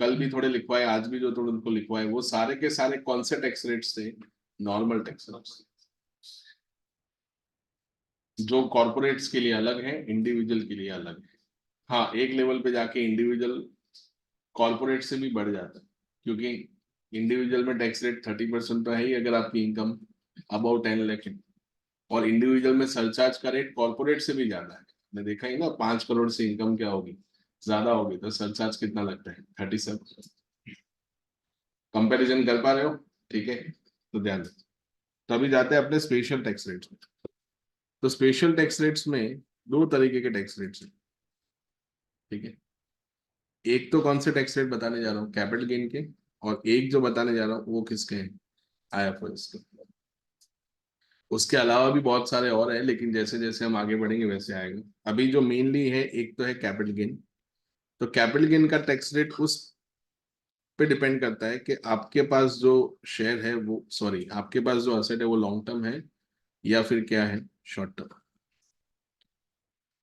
कल भी थोड़े लिखवाए, आज भी जो तुमको लिखवाए, वो सारे के सारे कौन से टैक्स रेट्स थे, नॉर्मल टैक्स रेट्स, जो कॉर्पोरेट्स के लिए अलग है, इंडिविजुअल के लिए अलग है। हाँ, एक लेवल पे जाके इंडिविजुअल कॉर्पोरेट से भी बढ़ जाता है, क्योंकि इंडिविजुअल में टैक्स रेट 30% तो है ही, अगर आपकी इनकम अबाउट 10 लाख है। और इंडिविजुअल में सरचार्ज का रेट कॉर्पोरेट से भी ज्यादा है। मैं देखा ही ना, 5 करोड़ से इनकम क्या होगी, ज्यादा होगी, तो सरचार्ज कितना लगता है, 37। कंपैरिजन कर पा रहे हो, ठीक है। तो ध्यान रखो, तभी जाते हैं अपने स्पेशल टैक्स रेट्स में। तो स्पेशल टैक्स रेट्स में 2 तरीके के टैक्स रेट्स हैं, ठीक है। एक तो कौन से टैक्स रेट बताने जा रहा हूँ, कैपिटल गेन के, और एक जो बताने जा रहा हूँ वो किसके हैं, आईएफओएस के। उसके अलावा भी बहुत सारे और हैं, लेकिन जैसे जैसे हम आगे बढ़ेंगे वैसे आएगा। अभी जो मेनली है, एक तो है कैपिटल गेन। तो कैपिटल गेन का टैक्स रेट उस पे डिपेंड करता है कि आपके पास जो शेयर है वो, सॉरी, आपके पास जो असेट है वो लॉन्ग टर्म है या फिर क्या है, शॉर्ट टर्म।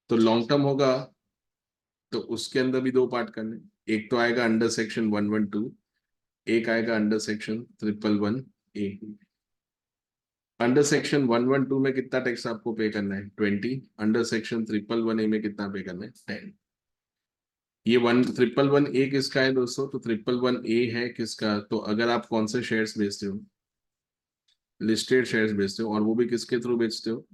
तो लॉन्ग टर्म होगा तो उसके अंदर भी 2 पार्ट करने, एक तो आएगा अंडर सेक्शन 112, एक आएगा under section 111A। Under section 112 में कितना टैक्स आपको पे करना है, 20। अंडर सेक्शन 111A में कितना पे करना है, 10। ये 111A किसका है दोस्तों, तो 111A है किसका, तो अगर आप कौन से शेयर्स बेचते हो, लिस्टेड शेयर्स बेचते हो, और वो भी किसके थ्रू बेचते हो,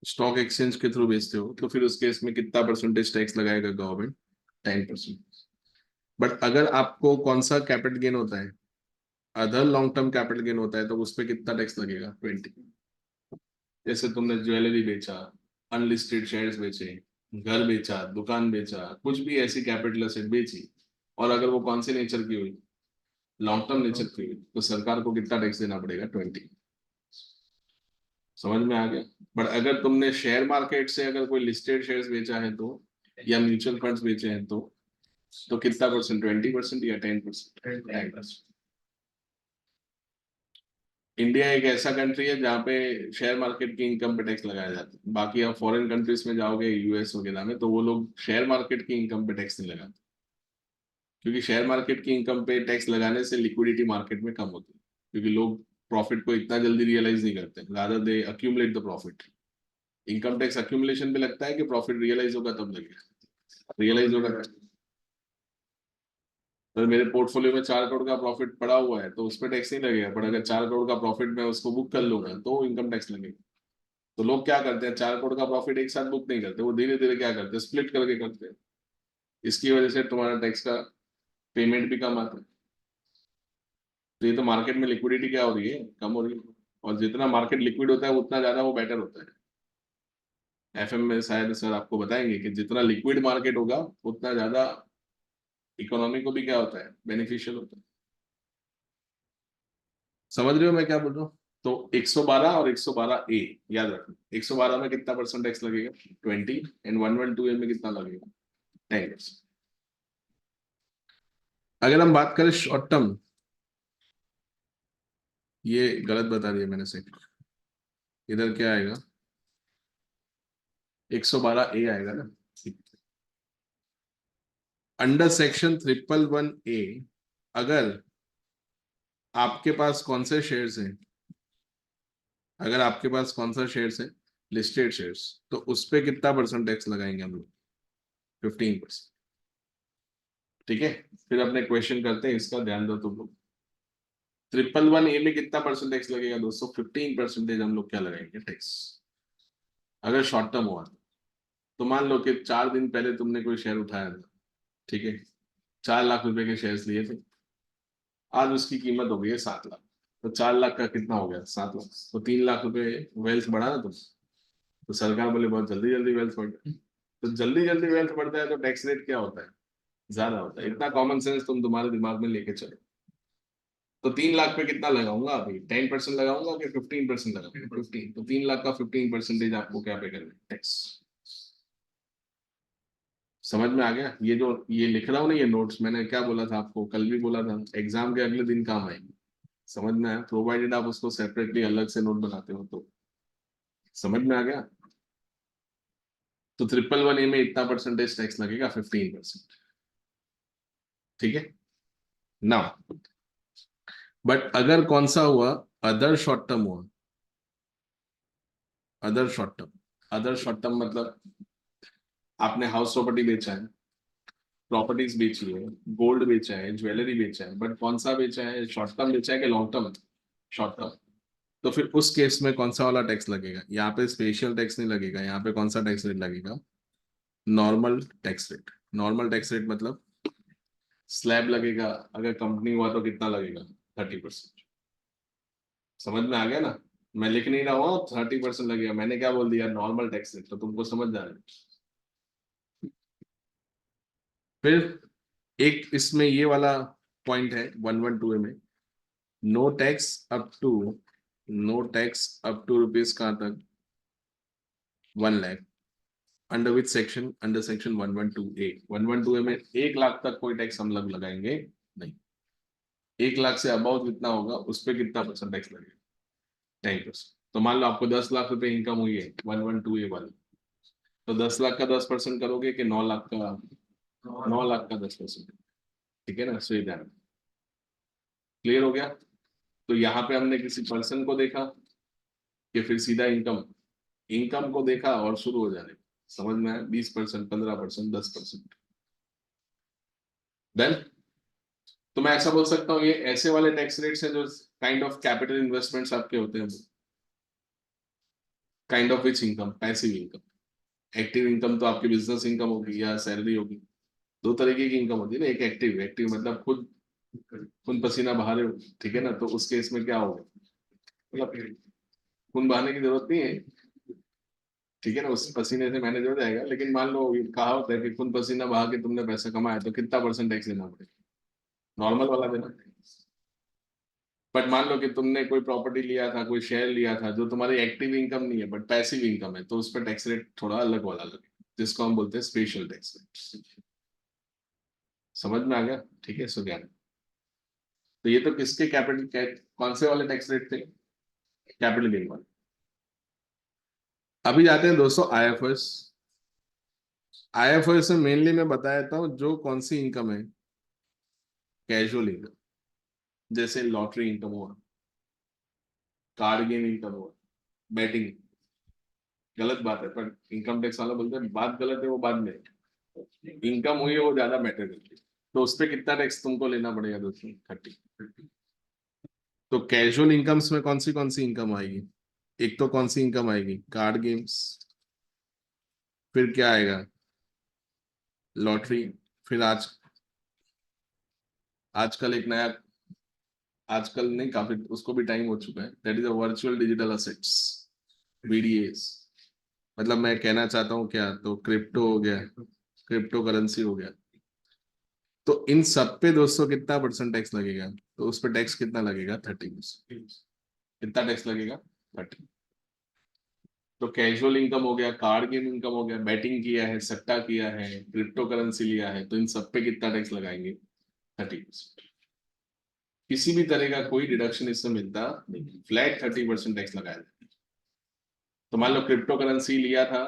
स्टॉक एक्सचेंज के थ्रू बेचते हो, तो फिर उस केस में कितना परसेंटेज टैक्स लगाएगा गवर्नमेंट, 10%। बट अगर आपको कौन सा कैपिटल गेन होता है, other long term capital gain होता है, तो उस पर कितना टैक्स लगेगा, 20। जैसे तुमने ज्वेलरी बेचा, अनलिस्टेड शेयर्स बेचे, घर बेचा, दुकान बेचा, कुछ भी ऐसी कैपिटल एसेट बेची, और अगर वो कौन से नेचर की हुई, लॉन्ग टर्म नेचर की हुई, तो सरकार को कितना टैक्स देना पड़ेगा, 20। समझ में आ गया। बट अगर तुमने शेयर मार्केट से अगर कोई लिस्टेड शेयर्स बेचा है तो, या म्यूचुअल फंड्स बेचे हैं तो कितना परसेंट, 20% या 10%, 10%। इंडिया एक ऐसा कंट्री है जहाँ पे शेयर मार्केट की इनकम पे टैक्स लगाया जाता है। बाकी आप फॉरेन कंट्रीज में जाओगे, यूएस वगैरह में, तो वो लोग शेयर मार्केट की इनकम पे टैक्स नहीं लगाते, क्योंकि शेयर मार्केट की इनकम पे टैक्स लगाने से लिक्विडिटी मार्केट में कम होती है, क्योंकि लोग प्रॉफिट को इतना जल्दी रियलाइज नहीं करते, rather they accumulate the profit. Income tax accumulation पे लगता है कि प्रॉफिट रियलाइज होगा तब लगेगा? रियलाइज होगा। तो मेरे पोर्टफोलियो में 4 करोड़ का प्रॉफिट पड़ा हुआ है तो उस पर टैक्स नहीं लगेगा, पर अगर 4 करोड़ का प्रॉफिट मैं उसको बुक कर लूंगा तो इनकम टैक्स लगेगा। तो लोग क्या करते हैं, 4 करोड़ का प्रॉफिट एक साथ बुक नहीं करते, वो धीरे धीरे क्या करते हैं, स्प्लिट करके करते हैं। इसकी वजह से तुम्हारा टैक्स का पेमेंट भी कम आता है। तो ये तो मार्केट में लिक्विडिटी क्या हो रही है, कम हो रही है। और जितना मार्केट लिक्विड होता है उतना ज्यादा वो बेटर होता है। एफएम में शायद सर आपको बताएंगे कि जितना लिक्विड मार्केट होगा उतना ज्यादा इकोनॉमी को भी क्या होता है, बेनिफिशियल होता है। समझ रहे हो मैं क्या बोल रहा हूँ? तो 112 और 112 ए याद रखना। 112 में कितना परसेंट टैक्स लगेगा, 20, एंड 112 ए में कितना लगेगा, 10%। अगर हम बात करें शॉर्ट टर्म, ये गलत बता दिया मैंने से, इधर क्या आएगा, 112 ए आएगा ना। अंडर सेक्शन 111 ए, अगर आपके पास कौन से शेयर्स हैं, अगर आपके पास कौन सा शेयर्स है, लिस्टेड शेयर्स, तो उस पे कितना परसेंट टैक्स लगाएंगे हम लोग, 15%। ठीक है, फिर अपने क्वेश्चन करते हैं, इसका ध्यान दो तुम लोग। 111 ए में कितना परसेंट टैक्स लगेगा दोस्तों, 15% हम लोग क्या लगाएंगे टैक्स, अगर शॉर्ट टर्म हुआ। तो मान लो कि 4 दिन पहले तुमने कोई शेयर उठाया था, ठीक है, 4 लाख रुपए के शेयर्स लिए थे, आज उसकी कीमत हो गई है 7 लाख। तो 4 लाख का कितना हो गया, 7 लाख, तो 3 लाख रुपए वेल्थ बढ़ा ना तुम। तो सरकार बोले बहुत जल्दी जल्दी वेल्थ बढ़, तो जल्दी जल्दी वेल्थ बढ़ता है तो टैक्स रेट क्या होता है, ज्यादा होता है। इतना कॉमन सेंस तुम तुम्हारे दिमाग में लेके चलो। तो 3 लाख पे कितना लगाऊंगा अभी, 10% लगाऊंगा कि 15% लगाऊंगा, 15। तो 3 लाख का 15% आपको क्या पे करना है, टैक्स। समझ में आ गया? ये जो ये लिख रहा हूँ ना, ये नोट्स मैंने क्या बोला था आपको, कल भी बोला था, एग्जाम के अगले दिन काम आएंगे। समझ में आया, प्रोवाइडेड आप उसको सेपरेटली अलग से नोट बनाते हो तो। समझ में आ गया? तो 111 ए में इतना परसेंटेज टैक्स लगेगा, 15%। ठीक है ना। बट अगर कौन सा हुआ, अदर शॉर्ट टर्म हुआ, other short term, other short term मतलब आपने हाउस प्रॉपर्टी बेचा है, प्रॉपर्टीज बेची है, गोल्ड बेचा है, ज्वेलरी बेचा है, बट कौन सा बेचा है, शॉर्ट टर्म बेचा है कि लॉन्ग टर्म, शॉर्ट टर्म। तो फिर उस केस में कौन सा वाला टैक्स लगेगा, यहाँ पे स्पेशल टैक्स नहीं लगेगा, यहाँ पे कौन सा टैक्स रेट लगेगा, normal tax rate. Normal tax rate मतलब स्लैब लगेगा, अगर कंपनी हुआ तो कितना लगेगा, 30%। समझ में आ गया ना? मैं लिख नहीं रहा हूँ 30% लगेगा, मैंने क्या बोल दिया, नॉर्मल टैक्स रेट, तो तुमको समझ जा रहा है। फिर एक इसमें ये वाला पॉइंट है 112 में, no tax up to, no tax up to rupees कहाँ तक, 1 lakh, under which section, under section 112 A. 112 A में 1 लाख तक कोई टैक्स हम लोग लगाएंगे नहीं। 1 लाख से अबाउट जितना होगा उस पर कितना परसेंट टैक्स लगेगा, 10%। तो मान लो आपको 10 लाख रुपए इनकम हुई है 112 ए वाली, तो 10 लाख का 10% करोगे कि 9 लाख का, 9 लाख का 10%। ठीक है ना, सही ध्यान। क्लियर हो गया? तो यहाँ पे हमने किसी पर्सन को देखा कि फिर सीधा इनकम, इनकम को देखा और शुरू हो जाने। समझ में आया? 20%, 15%, 10%। देन तो मैं ऐसा बोल सकता हूँ, ये ऐसे वाले टैक्स रेट्स हैं जो काइंड ऑफ कैपिटल इन्वेस्टमेंट्स आपके होते हैं। Kind of which income, passive income. Active income तो आपकी बिजनेस इनकम होगी या सैलरी होगी। दो तरीके की इनकम होती है ना, एक एक्टिव, एक्टिव मतलब खुद खून पसीना बहा रहे हो, ठीक है ना, तो उस केस में क्या होगा, मतलब खून बहाने की जरूरत नहीं है, ठीक है ना, उस पसीने से मैनेज हो जाएगा। लेकिन मान लो ये कहा होता है कि खून पसीना बहा के तुमने पैसा कमाया तो कितना परसेंट टैक्स देना पड़ेगा, नॉर्मल वाला देना। बट मान लो कि तुमने कोई प्रॉपर्टी लिया था, कोई शेयर लिया था जो तुम्हारी एक्टिव इनकम नहीं है बट पैसिव इनकम है, तो उस पर टैक्स रेट थोड़ा अलग वाला लगेगा, जिसको हम बोलते हैं स्पेशल टैक्स रेट। समझ में आ गया? ठीक है, सो ध्यान। तो ये तो किसके कैपिटल, कौन से वाले टैक्स रेट थे, कैपिटल गेन वाले। अभी जाते हैं दोस्तों आईएफएस। आईएफएस में मेनली मैं बता देता हूँ जो कौन सी इनकम है, कैजुअल इनकम, जैसे लॉटरी इनकम हुआ, कार्ड गेम इनकम हुआ, बैटिंग, गलत बात है, पर इनकम टैक्स वाला बोलते हैं बात गलत है, वो बाद में इनकम हुई है वो ज्यादा मैटर करती है। तो उस पर कितना टैक्स तुमको लेना पड़ेगा दोस्तों? 30। तो कैजुअल इनकम्स में कौन सी इनकम आएगी? एक तो कौन सी इनकम आएगी? कार्ड गेम्स, फिर क्या आएगा? लॉटरी, फिर आजकल एक नया, आजकल नहीं, काफी उसको भी टाइम हो चुका है, that is a virtual digital assets, VDS. मतलब मैं कहना चाहता हूँ क्या, तो क्रिप्टो हो गया, क्रिप्टो करेंसी हो गया। तो इन सब पे दोस्तों कितना परसेंट टैक्स लगेगा? तो उस पर टैक्स कितना लगेगा? 30%। कितना टैक्स लगेगा? 30। तो कैजुअल इनकम हो गया, कार्ड गेम इनकम हो गया, बैटिंग किया है, सट्टा किया है, क्रिप्टो करेंसी लिया है, तो इन सब पे कितना टैक्स लगाएंगे? 30%। किसी भी तरह का कोई डिडक्शन इससे मिलता नहीं, फ्लैट 30% टैक्स लगाया जाता है। तो मान लो क्रिप्टो करेंसी लिया था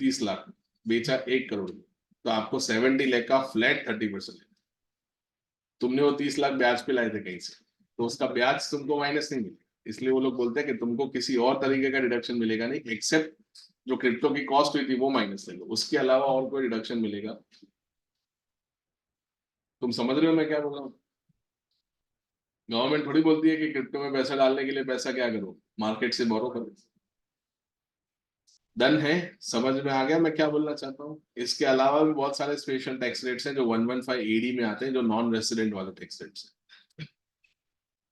30 लाख, बेचा 1 करोड़, तो आपको 70 लाख का फ्लैट 30%। तुमने वो 30 लाख ब्याज पे लाए थे कहीं से, तो उसका ब्याज तुमको माइनस नहीं मिलेगा। इसलिए वो लोग बोलते हैं कि तुमको किसी और तरीके का डिडक्शन मिलेगा नहीं, एक्सेप्ट जो क्रिप्टो की कॉस्ट हुई थी वो माइनस ले लो, उसके अलावा और कोई डिडक्शन मिलेगा। तुम समझ रहे हो मैं क्या बोल रहा हूँ? गवर्नमेंट थोड़ी बोलती है कि क्रिप्टो में पैसा डालने के लिए पैसा क्या करो, मार्केट से बोरो करो। डन है? समझ में आ गया मैं क्या बोलना चाहता हूँ? इसके अलावा भी बहुत सारे स्पेशल टैक्स रेट्स हैं जो 115 एडी में आते हैं, जो नॉन रेसिडेंट वाले टैक्स रेट्स हैं।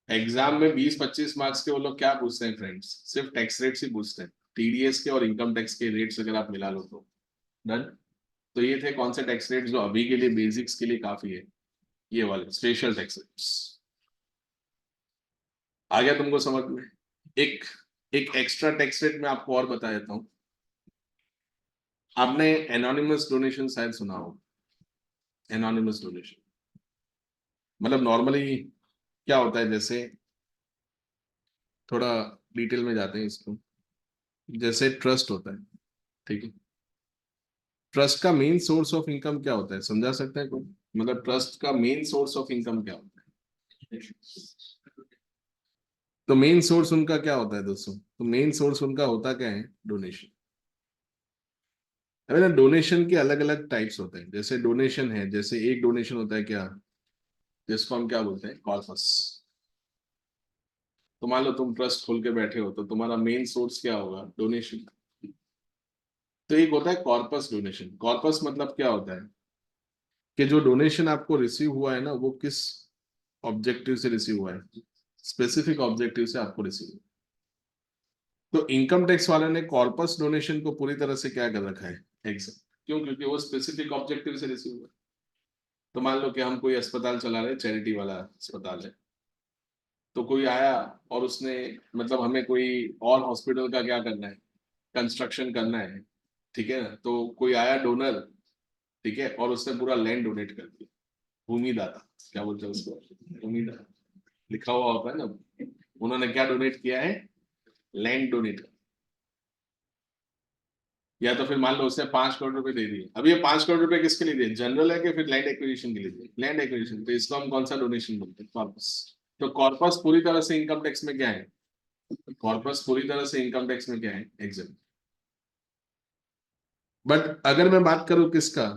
एग्जाम में 20-25 मार्क्स के वो लोग क्या पूछते हैं फ्रेंड्स? सिर्फ टैक्स रेट्स ही पूछते हैं, टीडीएस के और इनकम टैक्स के रेट्स अगर आप मिला लो तो। डन। तो ये थे कौन से टैक्स रेट जो अभी के लिए बेसिक्स के लिए काफी है, ये वाले स्पेशल टैक्स रेट्स। आ गया तुमको समझ में? एक एक एक्स्ट्रा टैक्स रेट में आपको और बता देता हूँ। आपने एनोनिमस डोनेशन शायद सुना हो। एनोनिमस डोनेशन मतलब नॉर्मली क्या होता है, जैसे थोड़ा डिटेल में जाते हैं इसको। जैसे ट्रस्ट होता है, ठीक है? ट्रस्ट का मेन सोर्स ऑफ इनकम क्या होता है, समझा सकता है कोई? मतलब ट्रस्ट का मेन सोर्स ऑफ इनकम क्या होता है? तो मेन सोर्स उनका क्या होता है दोस्तों? तो मेन सोर्स उनका होता क्या है? डोनेशन। अरे ना, डोनेशन के अलग अलग टाइप्स होते हैं। जैसे डोनेशन है, जैसे एक डोनेशन होता है क्या, जिसको हम क्या बोलते हैं? कॉर्पस। तो मान लो तुम ट्रस्ट खोल के बैठे हो, तो तुम्हारा मेन सोर्स क्या होगा? डोनेशन। तो एक होता है कॉर्पस डोनेशन। कॉर्पस मतलब क्या होता है कि जो डोनेशन आपको रिसीव हुआ है ना, वो किस ऑब्जेक्टिव से रिसीव हुआ है, स्पेसिफिक ऑब्जेक्टिव से आपको रिसीव हुआ। तो इनकम टैक्स वाले ने कॉर्पस डोनेशन को पूरी तरह से क्या कर रखा है? एग्जाम। क्यों? क्योंकि वो स्पेसिफिक ऑब्जेक्टिव से रिसीव हुआ। तो मान लो कि हम कोई अस्पताल चला रहे, चैरिटी वाला अस्पताल है, तो कोई आया और उसने, मतलब हमें कोई और हॉस्पिटल का क्या करना है, कंस्ट्रक्शन करना है, ठीक है ना? तो कोई आया डोनर, ठीक है, और उसने पूरा लैंड डोनेट कर दिया। भूमिदाता, क्या बोलते हैं उसको? भूमिदाता लिखा हुआ होता है ना। उन्होंने क्या डोनेट किया है? Land donate. या तो फिर मान लो उसने 5 करोड़ रुपए दे दिए। अब ये 5 करोड़ रुपए किसके लिए दिए? जनरल है कि फिर लैंड एक्विजिशन के लिए दिए? Land acquisition. तो इसको हम कौन सा डोनेशन बोलते हैं? कॉर्पस। तो कॉर्पस पूरी तरह से इनकम टैक्स में क्या है? कॉर्पस पूरी तरह से इनकम टैक्स में क्या है? एग्जाम। बट अगर मैं बात करूं किसका,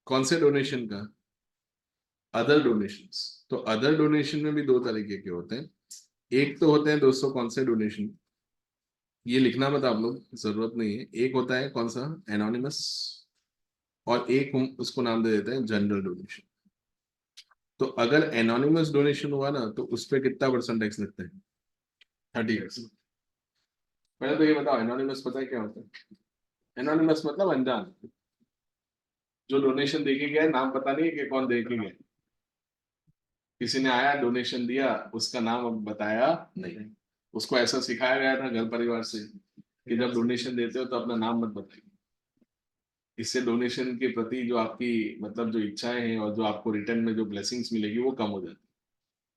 कौन से डोनेशन का? Other donations. तो अदर डोनेशन में भी दो तरीके के होते हैं। एक तो होते हैं दोस्तों कौन से डोनेशन, ये लिखना मत आप लोग, जरूरत नहीं है। एक होता है कौन सा? एनोनिमस। और एक हम उसको नाम दे देते हैं जनरल डोनेशन। तो अगर एनोनिमस डोनेशन हुआ ना, तो उस पर कितना परसेंट टैक्स लगता है? 30%। पहले तो ये बताओ, एनोनिमस पता है क्या होता है? एनोनिमस मतलब अनजान, जो डोनेशन देके गया है, नाम पता नहीं है कि कौन दे के गया। किसी ने आया डोनेशन दिया, उसका नाम अब बताया नहीं, उसको ऐसा सिखाया गया था घर परिवार से कि जब डोनेशन देते हो तो अपना नाम मत बताइए। इससे डोनेशन के प्रति जो आपकी, मतलब जो इच्छाएं हैं और जो आपको रिटर्न में जो ब्लेसिंग्स मिलेगी वो कम हो जाती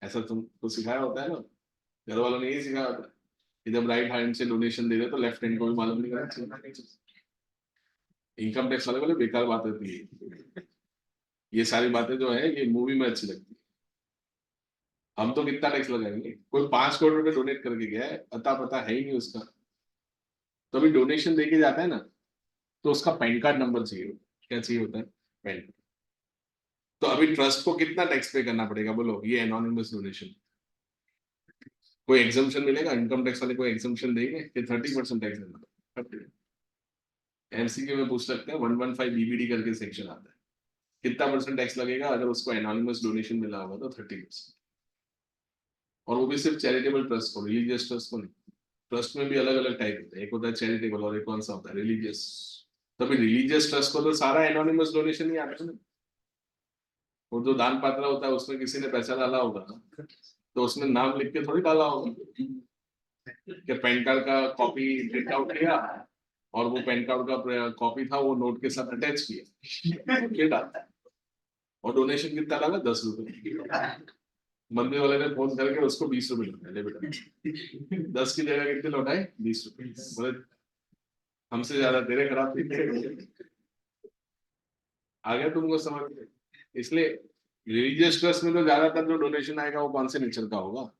है। ऐसा तुमको सिखाया होता है ना, घर वालों ने यही सिखाया होता है कि जब राइट हैंड से डोनेशन दे रहे तो लेफ्ट हैंड को भी मालूम नहीं करना चाहिए। इनकम टैक्स वाले बोले बेकार बात होती है। ये सारी बातें जो है ये मूवी में अच्छी लगती है। हम तो कितना टैक्स लगाएंगे? कोई 5 करोड़ रुपए डोनेट करके गया है, अता पता है ही नहीं उसका, तो अभी डोनेशन देके जाता है ना, तो उसका पैन कार्ड नंबर चाहिए। क्या चाहिए होता है? Pan card. तो अभी ट्रस्ट को कितना टैक्स पे करना पड़ेगा बोलो, ये एनोनिमस डोनेशन? कोई एग्जाम्पशन मिलेगा? इनकम टैक्स वाले कोई एग्जाम्पशन देंगे कि 30% टैक्स देना? एमसीक्यू में पूछ सकते हैं, 115 बीबीडी करके सेक्शन आता है, कितना परसेंट टैक्स लगेगा अगर उसको एनोनिमस डोनेशन मिला होगा? तो 30%। और वो भी सिर्फ चैरिटेबल ट्रस्ट को, रिलीजियस ट्रस्ट को नहीं। ट्रस्ट में भी अलग अलग टाइप होते हैं, एक होता है चैरिटेबल और एक कौन सा होता है? रिलीजियस। तभी रिलीजियस ट्रस्ट को तो सारा एनोनिमस डोनेशन ही आता है ना। वो जो दान पात्र होता है उसमें किसी ने पैसा डाला होगा ना, तो उसमें नाम लिख के थोड़ी डाला होगा कि पैन कार्ड का कॉपी प्रिंट आउट किया और वो पैन कार्ड का कॉपी था वो नोट के साथ अटैच किया, ये डालता है। और डोनेशन कितना डाला? 10 रुपए। मंदिर वाले ने फोन करके उसको 20 रुपए लौटाए, ले बेटा 10 की जगह कितने लौटाए? 20 रुपए। बोले हमसे ज्यादा तेरे खराब थे। आ गया तुमको समझ में? इसलिए रिलीजियस ट्रस्ट में तो ज्यादातर जो डोनेशन आएगा वो कौन से नेचर का होगा?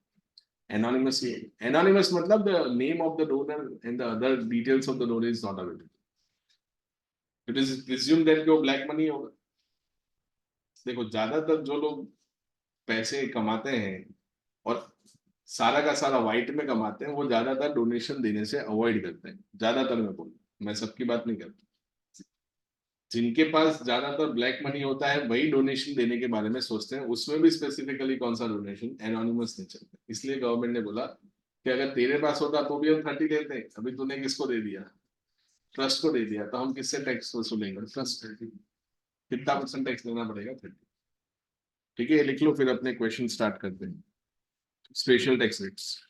एनोनिमस ही। एनोनिमस मतलब the name of the donor and the other details of the donor is not available. It is presume that वो ब्लैक मनी होगा। देखो ज्यादातर जो लोग पैसे कमाते हैं और सारा का सारा व्हाइट में कमाते हैं, वो ज्यादातर डोनेशन देने से अवॉइड करते हैं। ज्यादातर मैं बोलूँ, मैं सबकी बात नहीं करता। जिनके पास ज्यादातर ब्लैक मनी होता है वही डोनेशन देने के बारे में सोचते हैं, उसमें भी स्पेसिफिकली कौन सा डोनेशन? एनोनिमस नहीं चलता। इसलिए गवर्नमेंट ने बोला कि अगर तेरे पास होता तो भी हम 30 लेते हैं, अभी तूने किसको दे दिया? ट्रस्ट को दे दिया, तो हम किससे टैक्स वसूलेंगे? ट्रस्ट। कितना परसेंट टैक्स देना पड़ेगा? 30। ठीक है, लिख लो, फिर अपने क्वेश्चन स्टार्ट करते हैं। Special tax rates.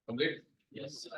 Complete? Yes.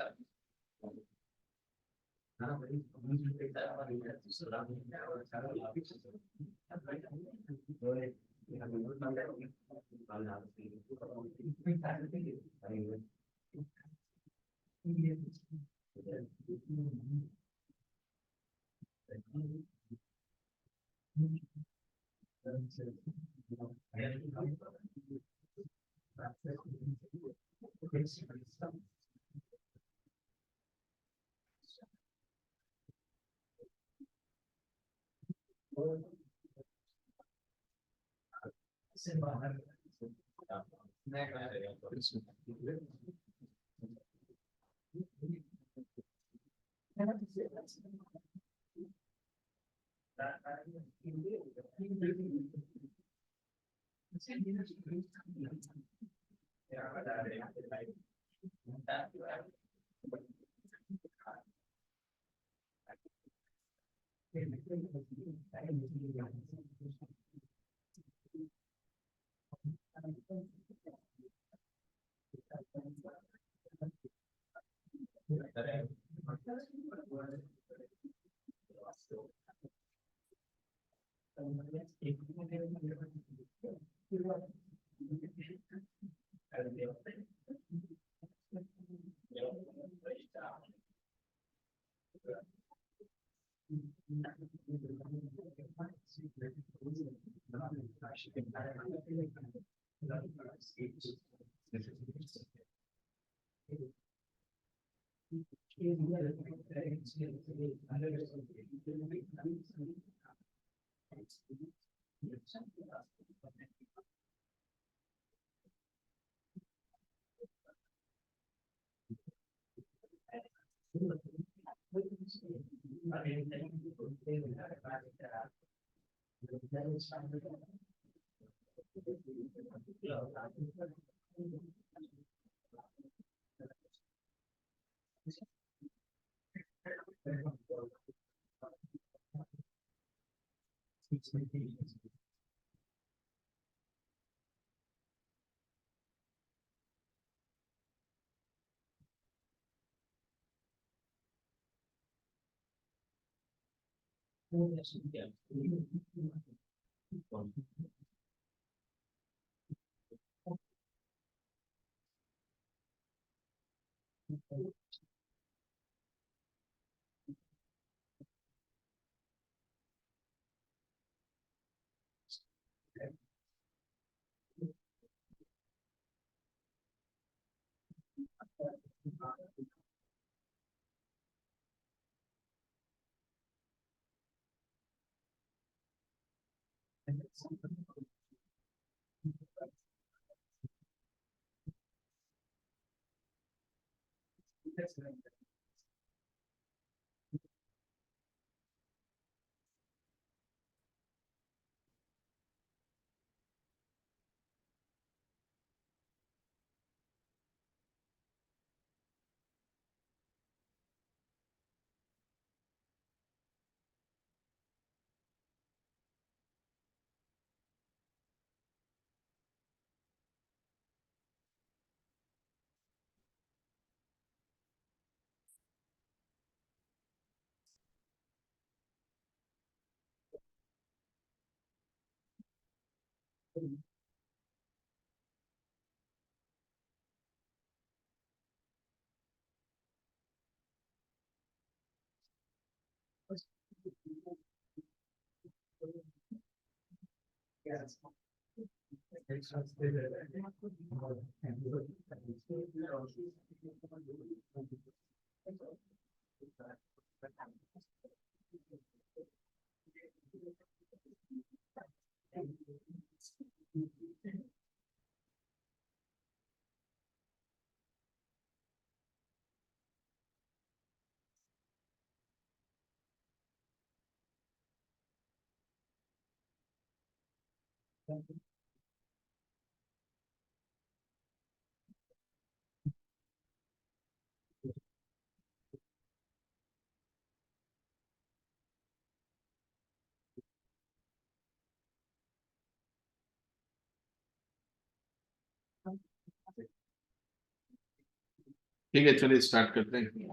ठीक है, चलिए स्टार्ट करते हैं।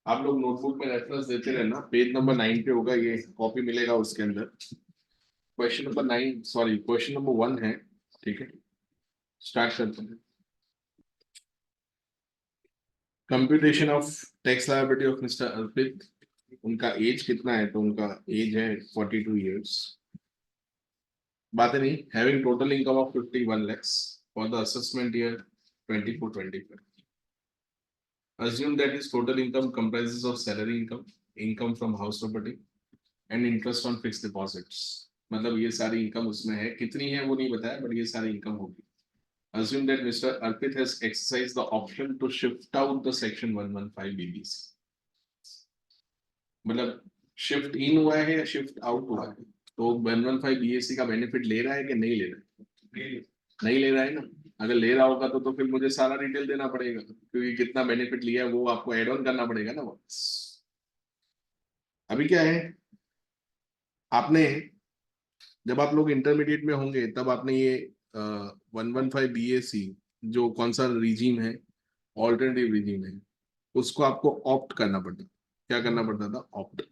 आप लोग नोटबुक में रेफरेंस देते रहना, पेज नंबर 9 पे होगा, ये कॉपी मिलेगा उसके अंदर। Question number 9, sorry question number 1 है। ठीक है, स्टार्ट करते हैं। Computation of tax liability of mister Arpit. उनका एज कितना है? तो उनका एज है 42 ईयर्स। बात नहीं, having total income of 51 lakhs for the assessment year 24-25। Assume that his total income comprises of salary income, income from house property and interest on fixed deposits। मतलब ये सारी इनकम उसमें है, कितनी है वो नहीं बताया, बट ये सारी इनकम होगी। Assume that Mr. Arpit has exercised the option to shift out the section 115 BBC। मतलब शिफ्ट इन हुआ है या शिफ्ट आउट हुआ है? तो 115 BAC का बेनिफिट ले रहा है कि नहीं ले रहा है? नहीं ले रहा है ना। अगर ले रहा होगा तो फिर मुझे सारा डिटेल देना पड़ेगा, क्योंकि कितना बेनिफिट लिया है वो आपको एड ऑन करना पड़ेगा ना वापस। अभी क्या है, आपने जब आप लोग इंटरमीडिएट में होंगे तब आपने ये 115 BAC जो कौन सा रिजीम है, ऑल्टरनेटिव रिजीम है, उसको आपको ऑप्ट करना पड़ता। क्या करना पड़ता था? ऑप्ट।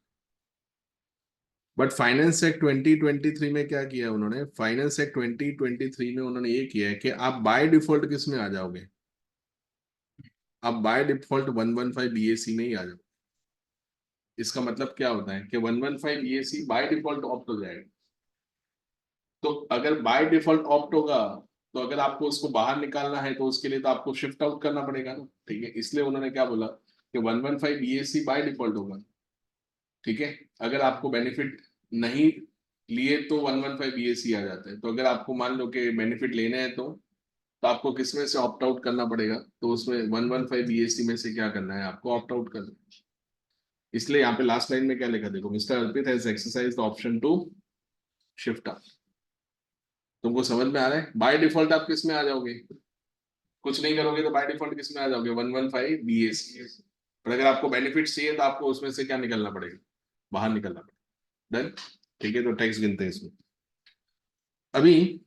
बट फाइनेंस एक्ट 2023 में क्या किया उन्होंने? फाइनेंस एक्ट 2023 में उन्होंने ये किया है कि आप बाय डिफॉल्ट किस में आ जाओगे? आप बाय डिफॉल्ट 115 BAC में ही आ जाओ। इसका मतलब क्या होता है कि 115 BAC बाय डिफॉल्ट ऑप्ट हो जाएगा। तो अगर बाय डिफॉल्ट ऑप्ट होगा, तो अगर आपको उसको बाहर निकालना है तो उसके लिए तो आपको शिफ्ट आउट करना पड़ेगा ना। ठीक है, इसलिए उन्होंने क्या बोला कि 115 BAC बाय डिफॉल्ट होगा। ठीक है, अगर आपको बेनिफिट नहीं लिए तो 115 BAC आ जाता है। तो अगर आपको मान लो कि बेनिफिट लेने हैं तो आपको किसमें से ऑप्ट आउट करना पड़ेगा? तो उसमें 115 BAC में से क्या करना है? आपको ऑप्ट आउट करना है। इसलिए यहाँ पे लास्ट लाइन में क्या लिखा देखो, mister Arpit has exercised the option to shift out. तुमको समझ में आ रहा है? बाय डिफॉल्ट आप किस में आ जाओगे? कुछ नहीं करोगे तो बाय डिफॉल्ट किस में आ जाओगे? 115 BAC। पर अगर आपको बेनिफिट चाहिए तो आपको उसमें से क्या निकलना पड़ेगा? बाहर निकलना पड़ेगा। डन। ठीक है, तो टैक्स गिनते हैं इसमें। अभी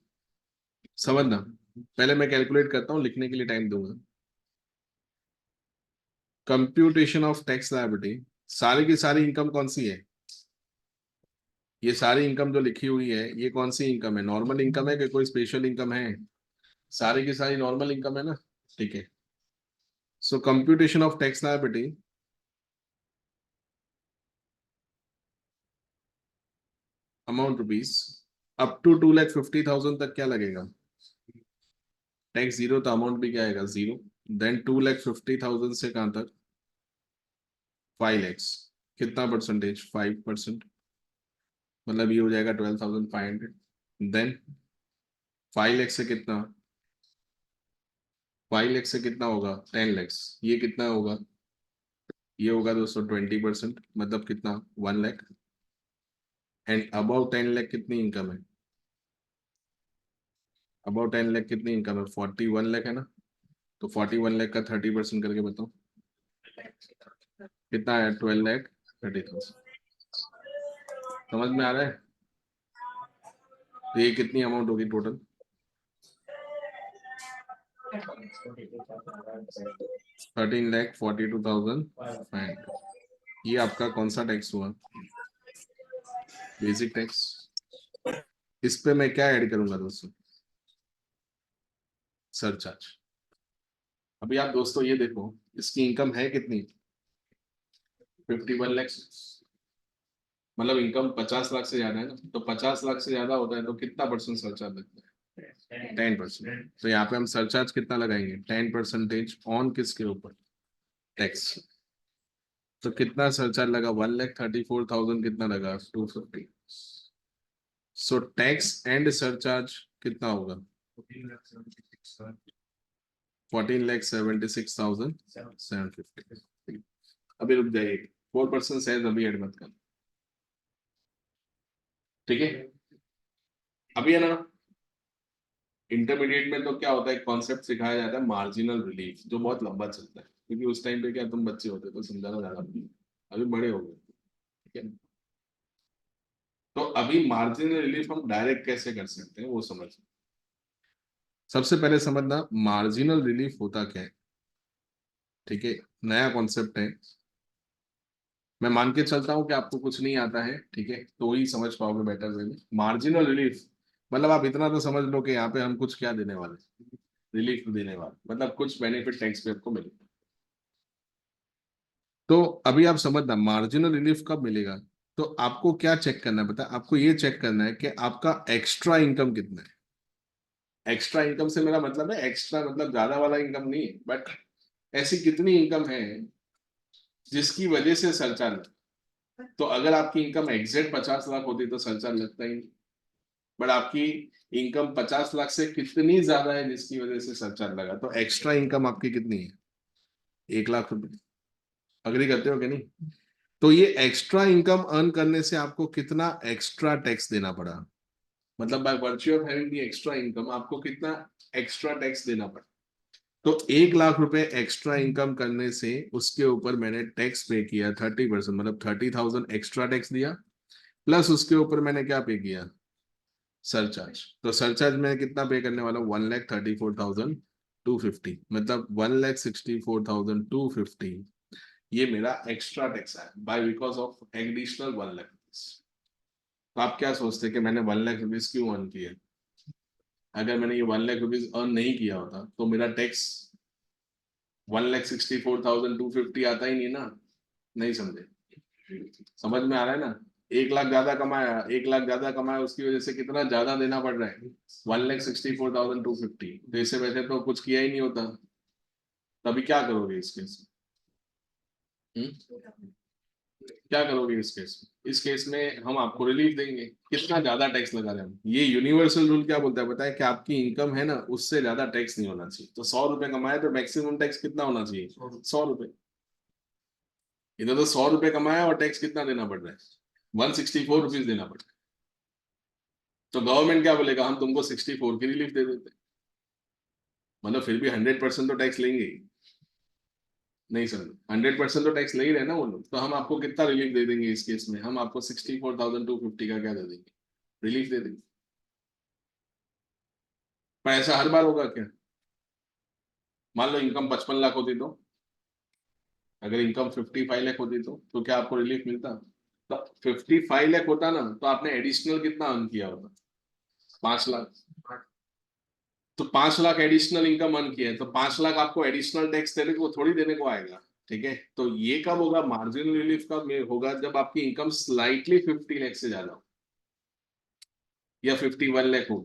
समझना, पहले मैं कैलकुलेट करता हूँ, लिखने के लिए टाइम दूंगा। कंप्यूटेशन ऑफ टैक्स लायबिलिटी, सारी की सारी इनकम कौन सी है? ये सारी इनकम जो लिखी हुई है ये कौन सी इनकम है? नॉर्मल इनकम है कि कोई स्पेशल इनकम है? सारी की सारी नॉर्मल इनकम है ना, ठीक है। So computation of tax liability, amount rupees up to 2,50,000 तक क्या लगेगा? टैक्स जीरो, तो अमाउंट भी क्या आएगा? जीरो। देन 2,50,000 से कहां तक? 5 lakhs। कितना परसेंटेज? 5%। मतलब ये हो जाएगा 12,500। देन 5 lakhs से कितना? 5 lakhs से कितना होगा? 10 lakhs। ये कितना होगा? ये होगा दोस्तों 20%, मतलब कितना? 1 लाख। एंड अबाउट 10 लाख कितनी इनकम है? अबाउट 10 लाख कितनी इनकम है? 41 लाख है ना। तो 41 लाख का 30% करके बताओ कितना है? 12,30,000। समझ में आ रहा है? तो ये कितनी अमाउंट होगी टोटल? 13,42,500। ये आपका कौन सा टैक्स हुआ? Basic tax. इस पे मैं क्या ऐड करूंगा दोस्तों? सरचार्ज। अभी आप दोस्तों ये देखो, इसकी इनकम है कितनी? 51 लाख। मतलब इनकम 50 लाख से ज्यादा है ना, तो 50 लाख से ज्यादा होता है तो कितना परसेंट सरचार्ज लगता है? 10%। तो यहाँ पे हम सरचार्ज कितना लगाएंगे? 10% ऑन किसके ऊपर? टैक्स। तो कितना सरचार्ज लगा? 1,34,000। कितना लगा? 250। सो टैक्स एंड सरचार्ज कितना होगा? 14,76,750। अभी रुक जाइए, 4% सेज अभी एड मत कर, ठीक है। अभी है ना, इंटरमीडिएट में तो क्या होता है, कॉन्सेप्ट सिखाया जाता है मार्जिनल रिलीफ, जो बहुत लंबा चलता है, क्योंकि उस टाइम पे क्या तुम बच्चे होते तो समझाना ज्यादा नहीं। अभी बड़े हो गए, ठीक है। तो अभी मार्जिनल रिलीफ हम डायरेक्ट कैसे कर सकते हैं वो समझ। सबसे पहले समझना मार्जिनल रिलीफ होता क्या है, ठीक है। नया कॉन्सेप्ट है, मैं मान के चलता हूं कि आपको कुछ नहीं आता है, ठीक है, तो ही समझ पाओगे बेटर वे में। मार्जिनल रिलीफ मतलब आप इतना तो समझ लो कि यहाँ पे हम कुछ क्या देने वाले? रिलीफ देने वाले, मतलब कुछ बेनिफिट टैक्स पे आपको मिले। तो अभी आप समझना मार्जिनल रिलीफ कब मिलेगा। तो आपको क्या चेक करना है पता है? आपको ये चेक करना है कि आपका एक्स्ट्रा इनकम कितना है। एक्स्ट्रा इनकम से मेरा मतलब है एक्स्ट्रा मतलब ज्यादा वाला इनकम नहीं, बट ऐसी कितनी इनकम है जिसकी वजह से सरचार्ज लगता है। तो अगर आपकी इनकम एग्जैक्ट 50 लाख होती तो सरचार्ज लगता ही नहीं, बट आपकी इनकम 50 लाख से कितनी ज्यादा है जिसकी वजह से सरचार्ज लगा। तो एक्स्ट्रा इनकम आपकी कितनी है? 1 लाख रुपए। अग्री करते हो कि नहीं? तो ये एक्स्ट्रा इनकम अर्न करने से आपको कितना एक्स्ट्रा टैक्स देना पड़ा? मतलब by virtue of having the extra income आपको कितना एक्स्ट्रा टैक्स देना पड़ा? तो 1 लाख रुपए एक्स्ट्रा इनकम करने से उसके ऊपर मैंने टैक्स पे किया 30%, मतलब 30,000 एक्स्ट्रा टैक्स दिया, प्लस उसके ऊपर मैंने क्या पे किया? सरचार्ज। तो सरचार्ज मैं कितना पे करने वाला हूँ? 1,34,250, मतलब 1,64,250। ये मेरा एक्स्ट्रा टैक्स है by because of additional 1 lakh. तो आप क्या सोचते हैं कि मैंने 1 लाख रुपीज क्यों अर्न किया? अगर मैंने ये 1 लाख रुपीज अर्न नहीं किया होता तो मेरा टैक्स 1,64,250 आता ही नहीं ना। नहीं समझे? समझ में आ रहा है ना? 1 लाख ज्यादा कमाया, 1 लाख ज्यादा कमाया, उसकी वजह से कितना ज्यादा देना पड़ रहा है? 1,64,250। तो इससे वैसे तो कुछ किया ही नहीं होता। तभी क्या करोगे इस केस में? क्या करोगे इस केस में? इस केस में हम आपको रिलीफ देंगे। कितना ज्यादा टैक्स लगा रहे हैं हम? ये यूनिवर्सल रूल क्या बोलता है पता है? कि आपकी इनकम है ना उससे ज्यादा टैक्स नहीं होना चाहिए। तो 100 रुपए कमाए तो मैक्सिमम टैक्स कितना होना चाहिए? 100 रुपए। इधर तो 100 रुपए कमाया और टैक्स कितना देना पड़ रहा है? 164 रुपीज देना पड़ रहा है। तो गवर्नमेंट क्या बोलेगा? हम तुमको 64 की रिलीफ दे देते। मतलब फिर भी 100% तो टैक्स लेंगे ही। नहीं सर, 100% तो टैक्स ले ही रहे ना वो लोग। तो हम आपको कितना रिलीफ दे देंगे इस केस में? हम आपको 64,250 का क्या दे देंगे? रिलीफ दे देंगे। पर ऐसा हर बार होगा क्या? मान लो इनकम 55 लाख होती तो, अगर इनकम 55 लाख होती तो क्या आपको रिलीफ मिलता? तो 55 लाख होता ना तो आपने एडिशनल कितना अर्न किया होता? 5 लाख। तो 5 लाख एडिशनल इनकम अर्न किया है, तो 5 लाख आपको एडिशनल टैक्स देने को थोड़ी देने को आएगा। ठीक है, तो ये कब होगा? मार्जिनल रिलीफ कब होगा? जब आपकी इनकम स्लाइटली 50 लाख से ज्यादा हो या 51 लाख हो।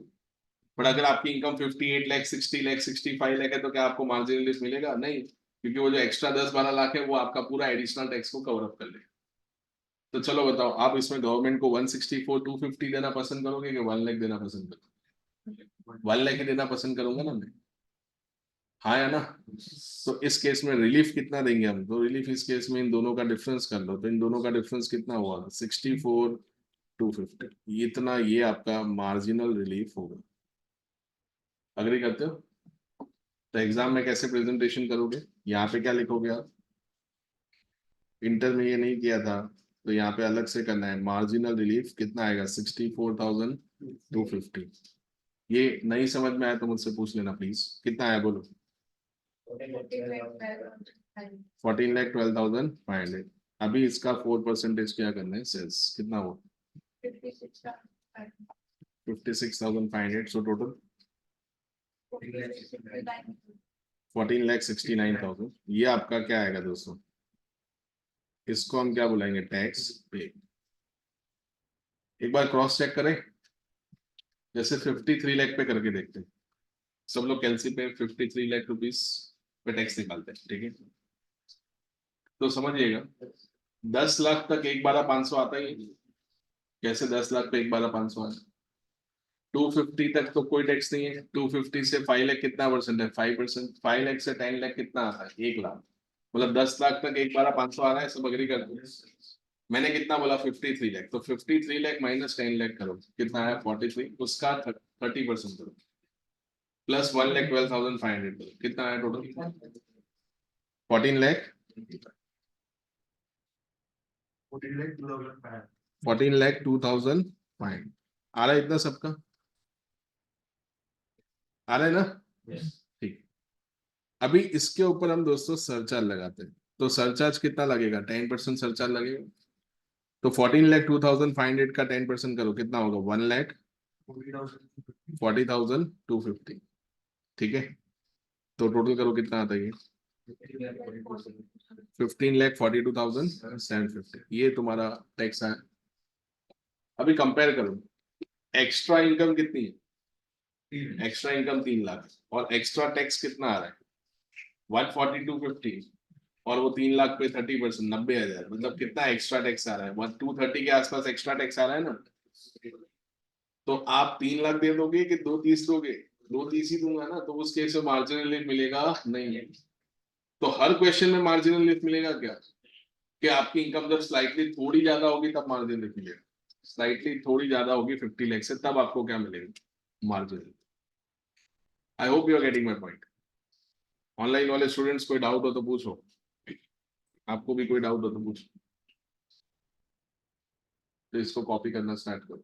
बट अगर आपकी इनकम 58 लाख, 60 लाख, 65 लाख है तो क्या आपको मार्जिनल रिलीफ मिलेगा? नहीं, क्योंकि वो जो एक्स्ट्रा 10-12 लाख है वो आपका पूरा एडिशनल टैक्स को कवर अप कर लेगा। तो चलो बताओ, आप इसमें गवर्नमेंट को 164, 250 देना पसंद करोगे कि 1 लाख देना पसंद करोगे? 1 लाख ही देना पसंद करूंगा ना मैं। हाँ या ना? तो इस केस में रिलीफ कितना देंगे हम? तो रिलीफ इस केस में इन दोनों का डिफरेंस कर लो, तो इन दोनों का डिफरेंस कितना हुआ? 64, 250, इतना ये आपका मार्जिनल रिलीफ होगा। अग्री करते हो? तो एग्जाम में कैसे प्रेजेंटेशन करोगे? यहाँ पे क्या लिखोगे आप? इंटर में ये नहीं किया था तो यहाँ पे अलग से करना है। मार्जिनल रिलीफ कितना आएगा? 64,250। ये नहीं समझ में आया तो मुझसे पूछ लेना प्लीज, कितना आया बोलो? 14,12,500। अभी इसका 4% क्या करना है? सेल्स कितना हुआ? 56,500। So total 14,69,000। ये आपका क्या आएगा दोस्तों? इसको हम क्या बुलाएंगे? टैक्स पे। एक बार क्रॉस चेक करें, जैसे 53 लाख पे करके देखते हैं। सब लोग कैलसी पे 53 लाख रुपीस पे टैक्स निकालते हैं, ठीक है? तो समझिएगा, 10 लाख तक 1,12,500 आता ही है। कैसे 10 लाख पे 1,12,500 आता? 250 तक तो कोई टैक्स नहीं है। 250 से 5 लाख कितना परसेंट है? 5%। 5 लाख से 10 लाख कितना आता है? 1 लाख। मतलब 10 लाख तक 1,12,500 आ रहा है, सब अग्री करते हैं। मैंने कितना बोला? 53 लाख। तो 53 लाख माइनस 10 लाख करो, कितना है? 43। उसका 30% करो, प्लस 1,12,500 करो, कितना है टोटल? 14 लाख। 14,02,500 आ रहा है इतना सबका? आ रहा है ना? ठीक। अभी इसके ऊपर हम दोस्तों सरचार्ज लगाते हैं। तो सरचार्ज कितना लगेगा? 10% सरचार्ज लगेगा। तो 14,02,500 का 10% करो, कितना होगा? 1,40,250। ठीक है, तो टोटल करो कितना आता है ये? 15,42,750। ये तुम्हारा टैक्स है। अभी कंपेयर करो, एक्स्ट्रा इनकम कितनी है? एक्स्ट्रा इनकम 3 लाख, और एक्स्ट्रा टैक्स कितना आ रहा है? 142,250। और वो 3 लाख पे 30%, 90,000। मतलब कितना एक्स्ट्रा टैक्स आ रहा है? 230 के आसपास एक्स्ट्रा टैक्स आ रहा है ना? तो आप 3 लाख दे दोगे कि 230 दोगे? 230 ही दूंगा ना, तो उस केस में मार्जिनल लिफ्ट मिलेगा नहीं। तो हर क्वेश्चन में मार्जिनल लिफ्ट मिलेगा क्या? कि आपकी इनकम जब स्लाइटली थोड़ी ज्यादा होगी तब मार्जिन लिफ्ट मिलेगा। स्लाइटली थोड़ी ज्यादा होगी 50 लाख से, तब आपको क्या मिलेगा? Margin. I hope you are getting my point. Online वाले स्टूडेंट्स कोई डाउट हो तो पूछो, आपको भी कोई डाउट हो तो पूछो। तो इसको कॉपी करना स्टार्ट करो।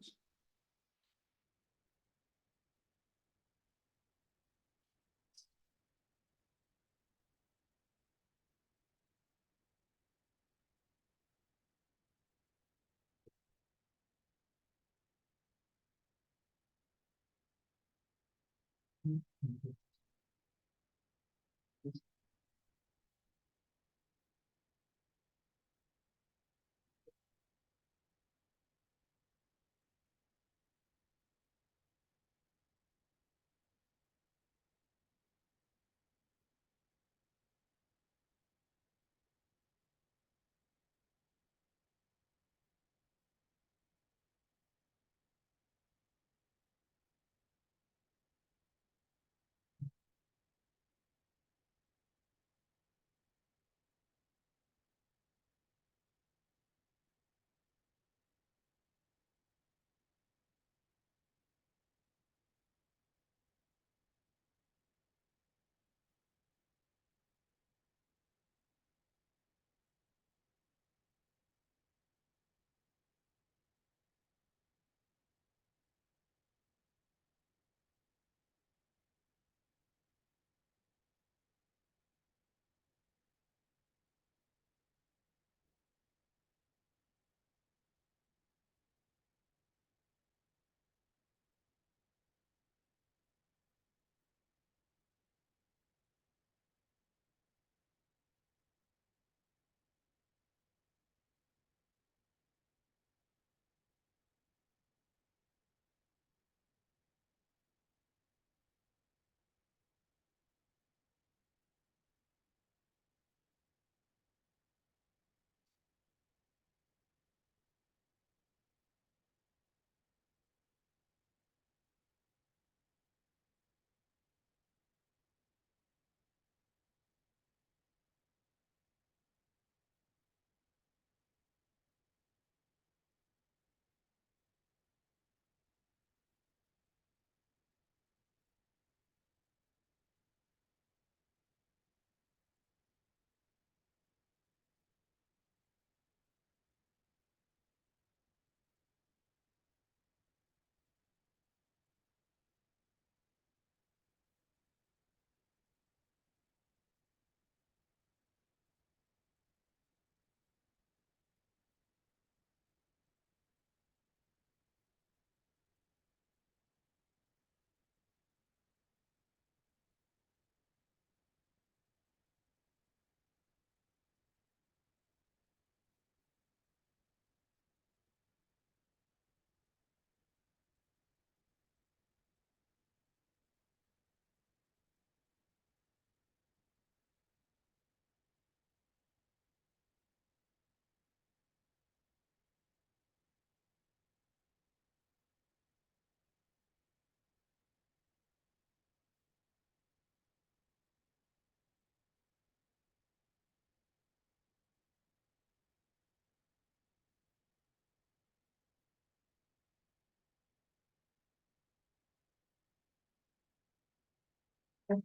डन।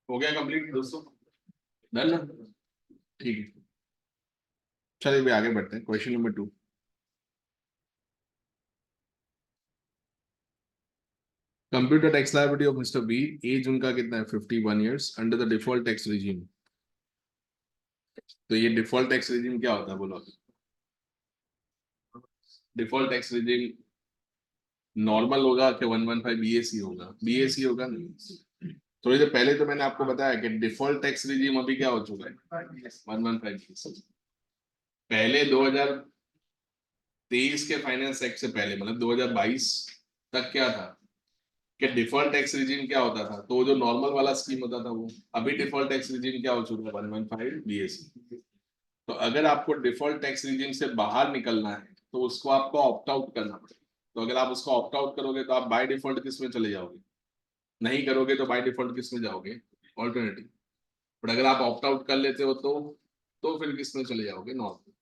हो गया कंप्लीट दोस्तों? डन ना? ठीक है, चलिए भी आगे बढ़ते हैं। Question number 2। Computer tax liability of mister B, age उनका कितना है 51 years, under the default tax regime. तो ये डिफॉल्ट टैक्स रिजीम क्या होता है बोलो? डिफॉल्ट टैक्स रिजीम नॉर्मल होगा कि 115 बीएसी होगा? बीएसी होगा नहीं। थोड़ी देर पहले तो मैंने आपको बताया कि डिफॉल्ट टैक्स रिजीम अभी क्या हो चुका है, 115 बीएसी। पहले 2023 के फाइनेंस एक्ट से पहले मतलब 2022 तक क्या था कि डिफॉल्ट टैक्स रिजीम क्या होता था, तो जो नॉर्मल वाला स्कीम होता था वो। अभी डिफॉल्ट टैक्स रिजीम क्या हो चुका है, 115 बीएसी। तो अगर आपको डिफॉल्ट टैक्स रिजीम से बाहर निकलना है तो उसको आपको ऑप्ट आउट करना पड़ेगा। तो अगर आप उसको ऑप्ट आउट करोगे तो आप बाय डिफॉल्ट किस में चले जाओगे? नहीं करोगे तो बाय डिफॉल्ट किस में जाओगे? ऑल्टरनेटिव। बट अगर आप ऑप्ट आउट कर लेते हो तो फिर किस में चले जाओगे? नॉर्मल।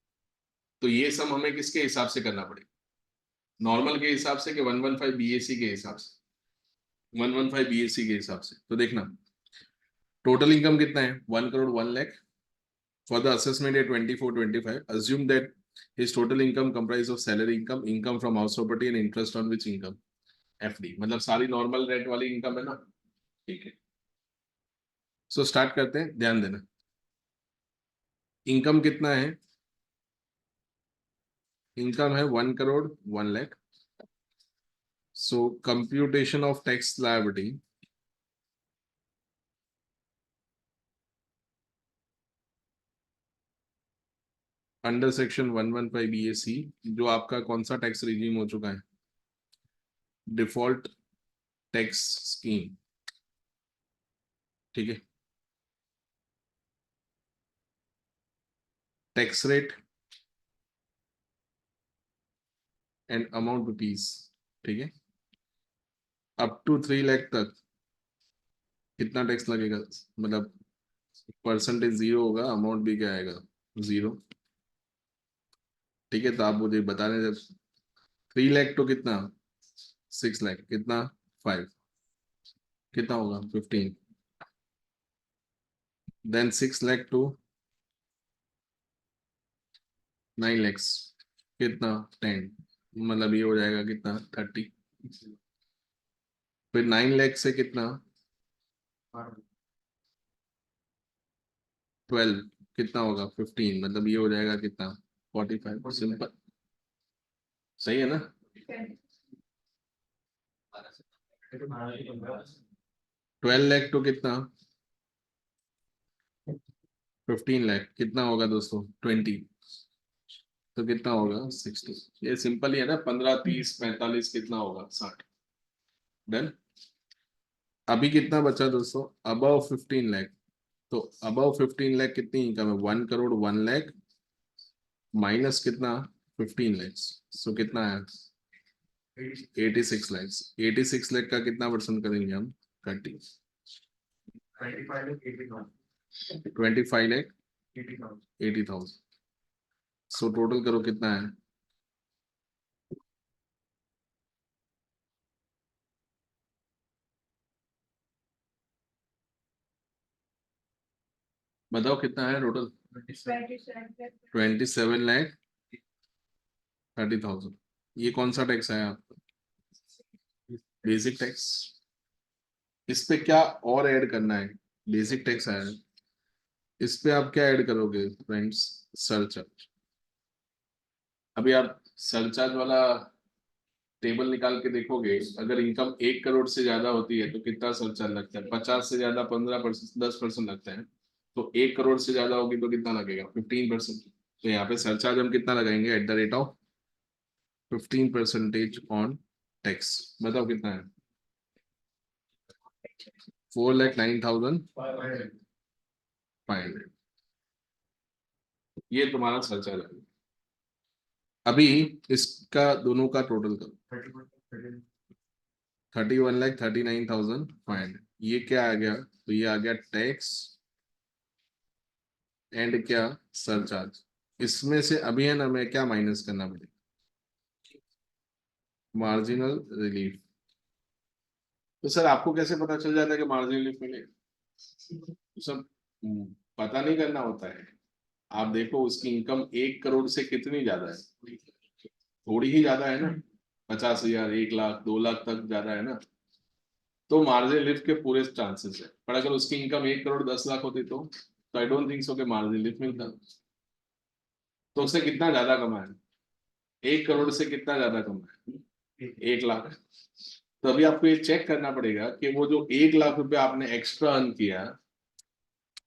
तो ये सब हमें किसके हिसाब से करना पड़ेगा? नॉर्मल के हिसाब से कि 115 बीएसी के हिसाब से? 115 बीएसी के हिसाब से। तो देखना टोटल इनकम कितना है, 1 crore 1 lakh. For the assessment year 24-25, assume that his total income comprised of salary income, income from house property and interest on which income, FD। मतलब सारी नॉर्मल रेट वाली इनकम है ना? ठीक है, सो स्टार्ट करते हैं। ध्यान देना, इनकम कितना है? इनकम है 1 crore 1 lakh. So computation of tax liability under section 115 BAC, जो आपका कौन सा टैक्स रिजीम हो चुका है? Default tax scheme. ठीक है, tax rate and amount rupees. ठीक है, अप टू 3 लाख तक कितना टैक्स लगेगा? मतलब परसेंटेज 0 होगा, अमाउंट भी क्या आएगा? 0। ठीक है, तो आप मुझे बता रहे, जब 3 लाख तो कितना, 6 लाख कितना, 5, कितना होगा 15, देन 6 लाख टू 9 लैक्स कितना, 10, मतलब ये हो जाएगा कितना, 30। फिर 9 लाख से कितना, 12, कितना होगा 15, मतलब ये हो जाएगा कितना, 45। सिंपल, सही है ना? 12 लाख तो कितना, 15 लाख कितना होगा दोस्तों, 20, तो कितना होगा 60। ये सिंपल ही है ना, 15 30 45 कितना होगा, 60। डन। अभी कितना बचा दोस्तों, अबव 15 लाख। तो अबव 15 लाख कितनी इनकम है, 1 करोड़ 1 लाख माइनस कितना, 15 लैक्स। सो कितना है, 86 लैक्स। 86 लाख का कितना परसेंट करेंगे हम, 30। 25 लाख 80,000। सो टोटल करो कितना है, बताओ कितना है टोटल? 27 लाख 30,000। ये कौन सा टैक्स है आपका, बेसिक टैक्स। इस पे क्या और ऐड करना है, बेसिक टैक्स आया है, इस पे आप क्या ऐड करोगे फ्रेंड्स, सरचार्ज। अभी आप सरचार्ज वाला टेबल निकाल के देखोगे, अगर इनकम 1 करोड़ से ज्यादा होती है तो कितना सरचार्ज लगता है? 50 से ज्यादा 15%, 10% लगता है। तो 1 करोड़ से ज्यादा होगी तो कितना लगेगा? 15%। तो यहाँ पे सरचार्ज हम कितना लगाएंगे? At the rate of 15% on tax. बताओ कितना है? 4,09,500। ये तुम्हारा सरचार्ज है। अभी इसका दोनों का टोटल करो। 31,39,500। ये क्या आ गया? तो ये आ गया टैक्स एंड क्या? सरचार्ज। इसमें से अभी है ना, मैं क्या माइनस करना पड़ेगा? Marginal relief. तो सर आपको कैसे पता चल जाता है कि मार्जिनल रिलीफ मिले? तो सब पता नहीं करना होता है। आप देखो उसकी इनकम 1 करोड़ से कितनी ज्यादा है? थोड़ी ही ज्यादा है ना। 50,000, 1 लाख, 2 लाख तक ज्यादा है ना। तो मार्जिन लिफ्ट के पूरे चांसेस है। पर अगर उसकी इनकम 1 करोड़ 10 लाख होती तो आई डोंट थिंक सो कि मार्जिन लिफ्ट मिलता। तो उससे कितना ज्यादा कमाया? 1 करोड़ से कितना ज्यादा कमाया? 1 लाख। तो अभी आपको ये चेक करना पड़ेगा कि वो जो 1 लाख रुपए आपने एक्स्ट्रा अर्न किया,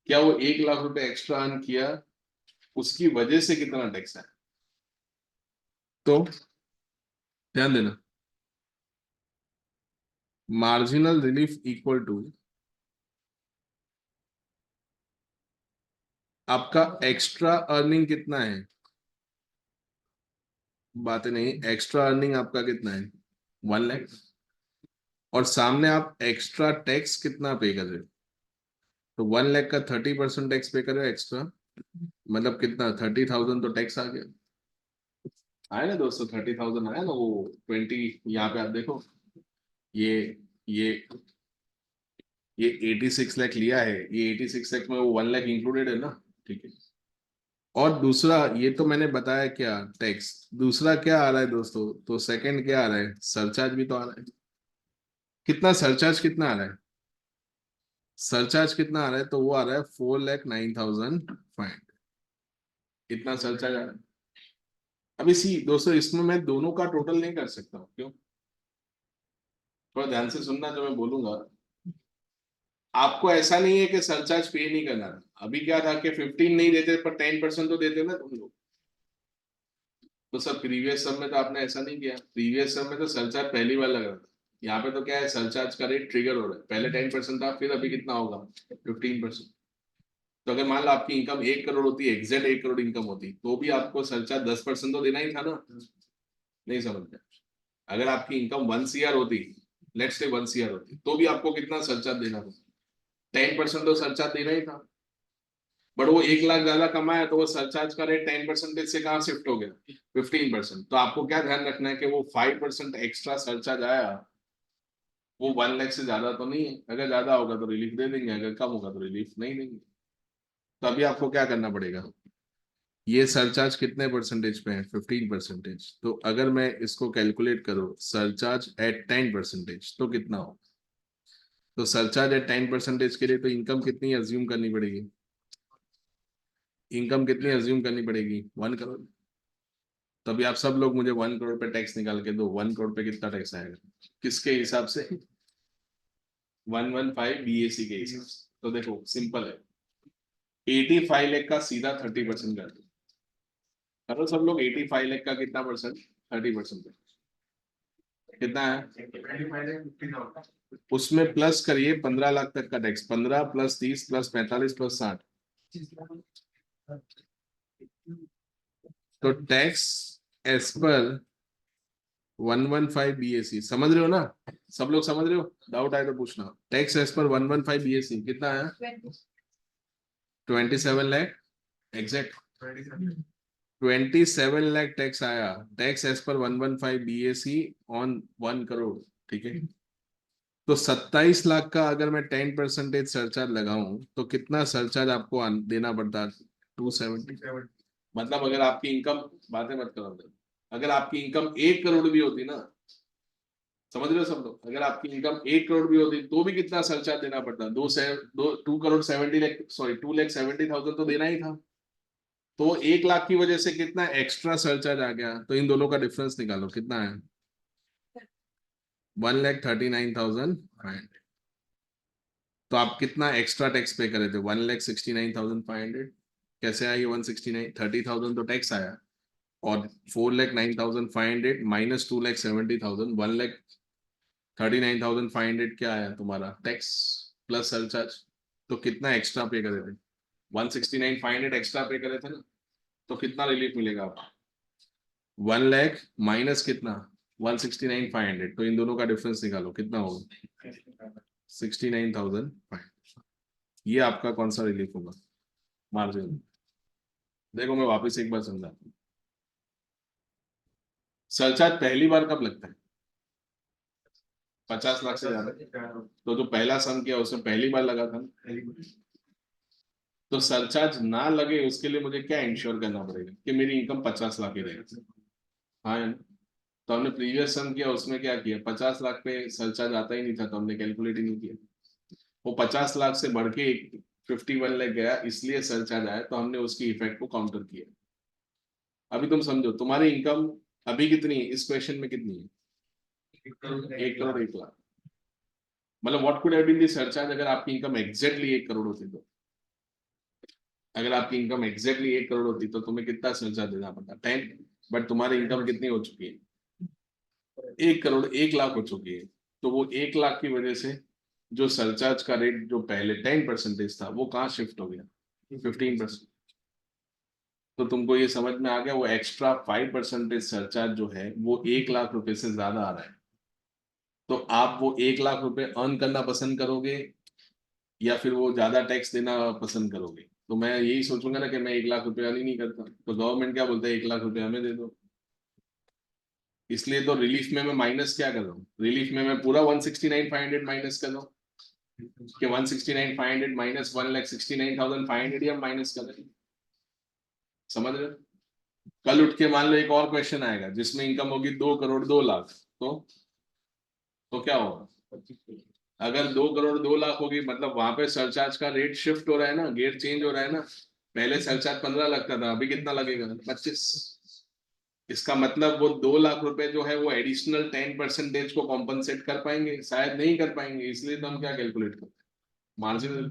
क्या वो 1 लाख रुपए एक्स्ट्रा अर्न किया उसकी वजह से कितना टैक्स है? तो ध्यान देना, मार्जिनल रिलीफ इक्वल टू आपका एक्स्ट्रा अर्निंग कितना है। बातें नहीं, एक्स्ट्रा अर्निंग आपका कितना है? 1 लाख। और सामने आप एक्स्ट्रा टैक्स कितना पे कर रहे हो? तो 1 लाख का 30% टैक्स पे कर रहे हो एक्स्ट्रा। मतलब कितना? 30,000 तो टैक्स आ गया। आया ना दोस्तों? 30,000 आया ना। वो 20 यहाँ पे आप देखो। ये ये ये 86 लाख लिया है। ये 86 लाख में वो 1 लाख इंक्लूडेड है ना। ठीक है। और दूसरा, ये तो मैंने बताया क्या? टैक्स। दूसरा क्या आ रहा है दोस्तों? तो सेकंड क्या आ रहा है? सरचार्ज भी तो आ रहा है। कितना सरचार्ज कितना आ रहा है? सरचार्ज कितना आ रहा है? तो वो आ रहा है 4,09,500। इतना सरचार्ज आ रहा है। अब इसी दोस्तों इसमें मैं दोनों का टोटल नहीं कर सकता हूँ। क्यों? थोड़ा ध्यान से सुनना जो मैं बोलूंगा। आपको ऐसा नहीं है कि सरचार्ज पे नहीं करना। अभी क्या था कि 15 नहीं देते पर 10% तो देते ना तुम लोग। तो सर प्रीवियस सब में तो आपने ऐसा नहीं किया। प्रीवियस सब में तो सरचार्ज पहली बार लग रहा था। यहाँ पे तो क्या है, सरचार्ज का रेट ट्रिगर हो रहा है। पहले 10% था, फिर अभी कितना होगा? 15%। तो अगर मान लो आपकी इनकम 1 करोड़ होती है, एग्जैक्ट 1 करोड़ इनकम होती, तो भी आपको सरचार्ज 10% तो देना ही था ना। नहीं समझते? अगर आपकी इनकम 1 CR होती, लेट्स से 1 CR होती, तो भी आपको कितना सरचार्ज देना था? 10% तो सरचार्ज देना ही था। बट वो 1 लाख ज्यादा कमाया तो वो सरचार्ज का रेट 10% से कहाँ शिफ्ट हो गया? 15%। तो आपको क्या ध्यान रखना है कि वो 5% एक्स्ट्रा सरचार्ज आया, वो 1 लाख से ज्यादा तो नहीं है। अगर ज्यादा होगा तो रिलीफ दे देंगे, अगर कम होगा तो रिलीफ नहीं देंगे। तो अभी आपको क्या करना पड़ेगा? ये सरचार्ज कितने परसेंटेज पे है? 15%। तो अगर मैं इसको कैलकुलेट करूँ सरचार्ज एट 10%, तो कितना हो? तो सरचार्ज एट 10% के लिए तो इनकम कितनी अज्यूम करनी पड़ेगी? इनकम कितनी अज्यूम करनी पड़ेगी? 1 करोड़। तभी आप सब लोग मुझे 1 करोड़ पे टैक्स निकाल के दो। 1 करोड़ पे कितना टैक्स आएगा? किसके हिसाब से? 115 BAC के हिसाब से। तो देखो सिंपल है। 85 लाख का सीधा 30% कर दो। करो सब लोग। 85 लाख का कितना परसेंट? 30%। कितना है? उसमें प्लस करिए 15 लाख तक का टैक्स। 15 plus 30 plus 45 plus 60। तो टैक्स एज पर 115 BAC। समझ रहे हो ना? सब लोग समझ रहे हो? डाउट आए तो पूछना। टैक्स एज पर 115 BAC कितना है? 27 लाख। एग्जैक्ट 27 लाख टैक्स आया। टैक्स एज पर 115 BAC ऑन 1 करोड़। ठीक है। तो 27 लाख का अगर मैं 10% सरचार्ज लगाऊं तो कितना सरचार्ज आपको देना पड़ता? 270। मतलब अगर आपकी इनकम, बातें मत करो, अगर आपकी इनकम 1 करोड़ भी होती ना, समझ रहे हो सब लोग? अगर आपकी इनकम 1 करोड़ भी होती तो भी कितना सरचार्ज देना पड़ता? 2 करोड़ 70 लाख, सॉरी 2,70,000 तो देना ही था। तो 1 लाख की वजह से कितना एक्स्ट्रा सरचार्ज आ गया? तो इन दोनों का डिफरेंस निकालो कितना है। 1,39,500। तो आप कितना एक्स्ट्रा टैक्स पे करे थे? 1,69,500। कैसे आई 169? 30,000 तो टैक्स आया, और 4,09,500 माइनस 2,70,000, 1,39,500 क्या आया तुम्हारा? Tax plus surcharge. तो कितना एक्स्ट्रा पे करे थे? 169,500 एक्स्ट्रा पे करे थे ना, तो कितना रिलीफ मिलेगा आपको? 1 लाख माइनस कितना? 169,500, तो इन दोनों का डिफरेंस निकालो, कितना होगा? 69,500। ये आपका कौन सा रिलीफ होगा मार्जिन? देखो मैं वापस एक बार समझाता हूँ। सरचार्ज पहली बार कब लगता है? 50 लाख से ज्यादा। तो जो पहला सम किया उसमें पहली बार लगा था ना? तो सरचार्ज ना लगे उसके लिए मुझे क्या इंश्योर करना पड़ेगा कि मेरी इनकम 50 लाख ही रहेगी? हाँ है ना? तो हमने प्रीवियस सम किया, उसमें क्या किया, 50 लाख पे सरचार्ज आता ही नहीं था, तो हमने कैलकुलेट ही नहीं किया। वो 50 लाख से बढ़ के 51 लाख गया, इसलिए सरचार्ज आया, तो हमने उसकी इफेक्ट को काउंटर किया। अभी तुम समझो, तुम्हारी इनकम अभी कितनी है इस क्वेश्चन में? कितनी है? 1 करोड़ 1 लाख। मतलब what could have been the surcharge अगर आपकी इनकम एग्जैक्टली 1 करोड़ होती तो? अगर आपकी इनकम एग्जैक्टली 1 करोड़ होती तो तुम्हें कितना सरचार्ज देना पड़ता? 10। बट तुम्हारी इनकम कितनी हो चुकी है? 1 करोड़ 1 लाख हो चुकी है। तो वो 1 लाख की वजह से जो सरचार्ज का रेट जो पहले 10% था, वो कहाँ शिफ्ट हो गया? 15%। तो तुमको ये समझ में आ गया, वो एक्स्ट्रा 5% सरचार्ज जो है वो 1 लाख रुपए से ज्यादा आ रहा है। तो आप वो 1 लाख रुपए अर्न करना पसंद करोगे, या फिर वो ज्यादा टैक्स देना पसंद करोगे? तो मैं यही सोचूंगा ना कि मैं 1 लाख रुपए अर्न ही नहीं करता, तो गवर्नमेंट क्या बोलता है, 1 लाख रुपए हमें दे दो। इसलिए तो रिलीफ में मैं माइनस क्या कर रहा हूँ, रिलीफ में मैं पूरा 169,500 माइनस कर रहा हूँ, कि 169,500 माइनस 1,69,500 ही हम माइनस कर रहे हैं। समझ रहे हो? कल उठ के मान लो एक और क्वेश्चन आएगा जिसमें इनकम होगी 2 करोड़ 2 लाख, तो क्या होगा? अगर 2 करोड़ 2 लाख होगी, मतलब वहां पे सरचार्ज का रेट शिफ्ट हो रहा है ना, गेट चेंज हो रहा है ना। पहले सरचार्ज 15 लगता था, अभी कितना लगेगा? 25। इसका मतलब वो 2 लाख रुपए जो है वो एडिशनल 10% को कॉम्पनसेट कर पाएंगे? शायद नहीं कर पाएंगे, इसलिए तो हम क्या कैलकुलेट करते हैं, मार्जिनल।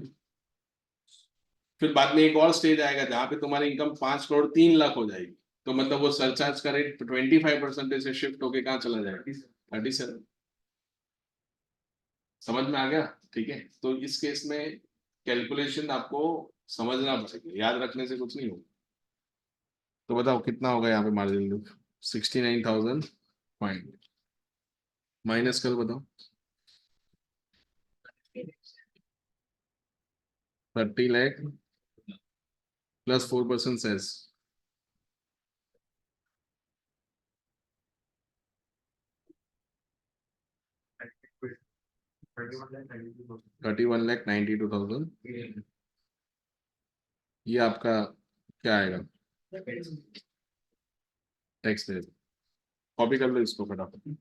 फिर बाद में एक और स्टेज आएगा जहां पे तुम्हारी इनकम 5 करोड़ 3 लाख हो जाएगी, तो मतलब वो सरचार्ज का रेट 25% से शिफ्ट होके कहाँ चला जाएगा? 37। समझ में आ गया? ठीक है, तो इस केस में कैलकुलेशन आपको समझना पड़ेगा, याद रखने से कुछ नहीं होगा। तो बताओ कितना होगा यहाँ पे मार्जिन लूप? 69,000 माइनस करो, बताओ। 30 लाख प्लस 4% सेस। 31,92,000। ये आपका क्या आएगा टैक्स पे? कॉपी कर लो इसको फटाफट।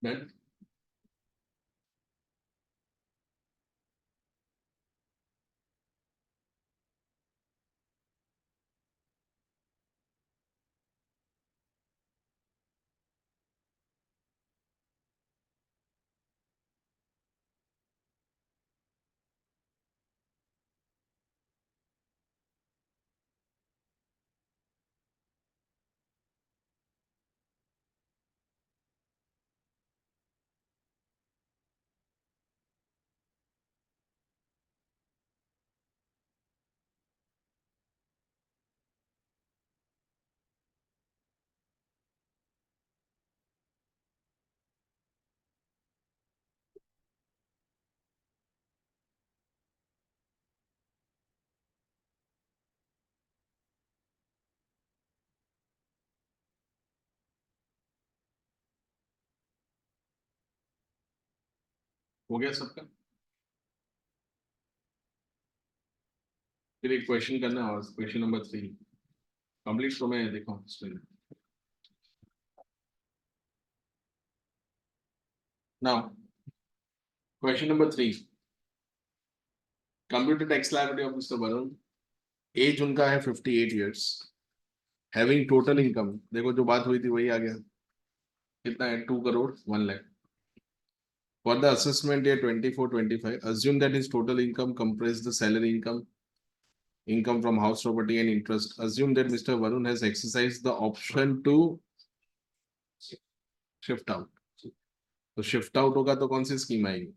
डन। हो गया सबका? फिर एक क्वेश्चन करना और क्वेश्चन नंबर 3 कंप्लीट तो मैं देखो now. Question number 3, computer tax liability of mister Varun. Age उनका है 58 ईयर्स। हैविंग टोटल इनकम, देखो जो बात हुई थी वही आ गया। कितना है? 2 crore 1 lakh. For the assessment year 24-25, assume that his total income comprises the salary income, income from house property and interest. Assume that Mr. Varun has exercised the option to shift out. तो शिफ्ट आउट होगा तो कौन सी scheme आएगी?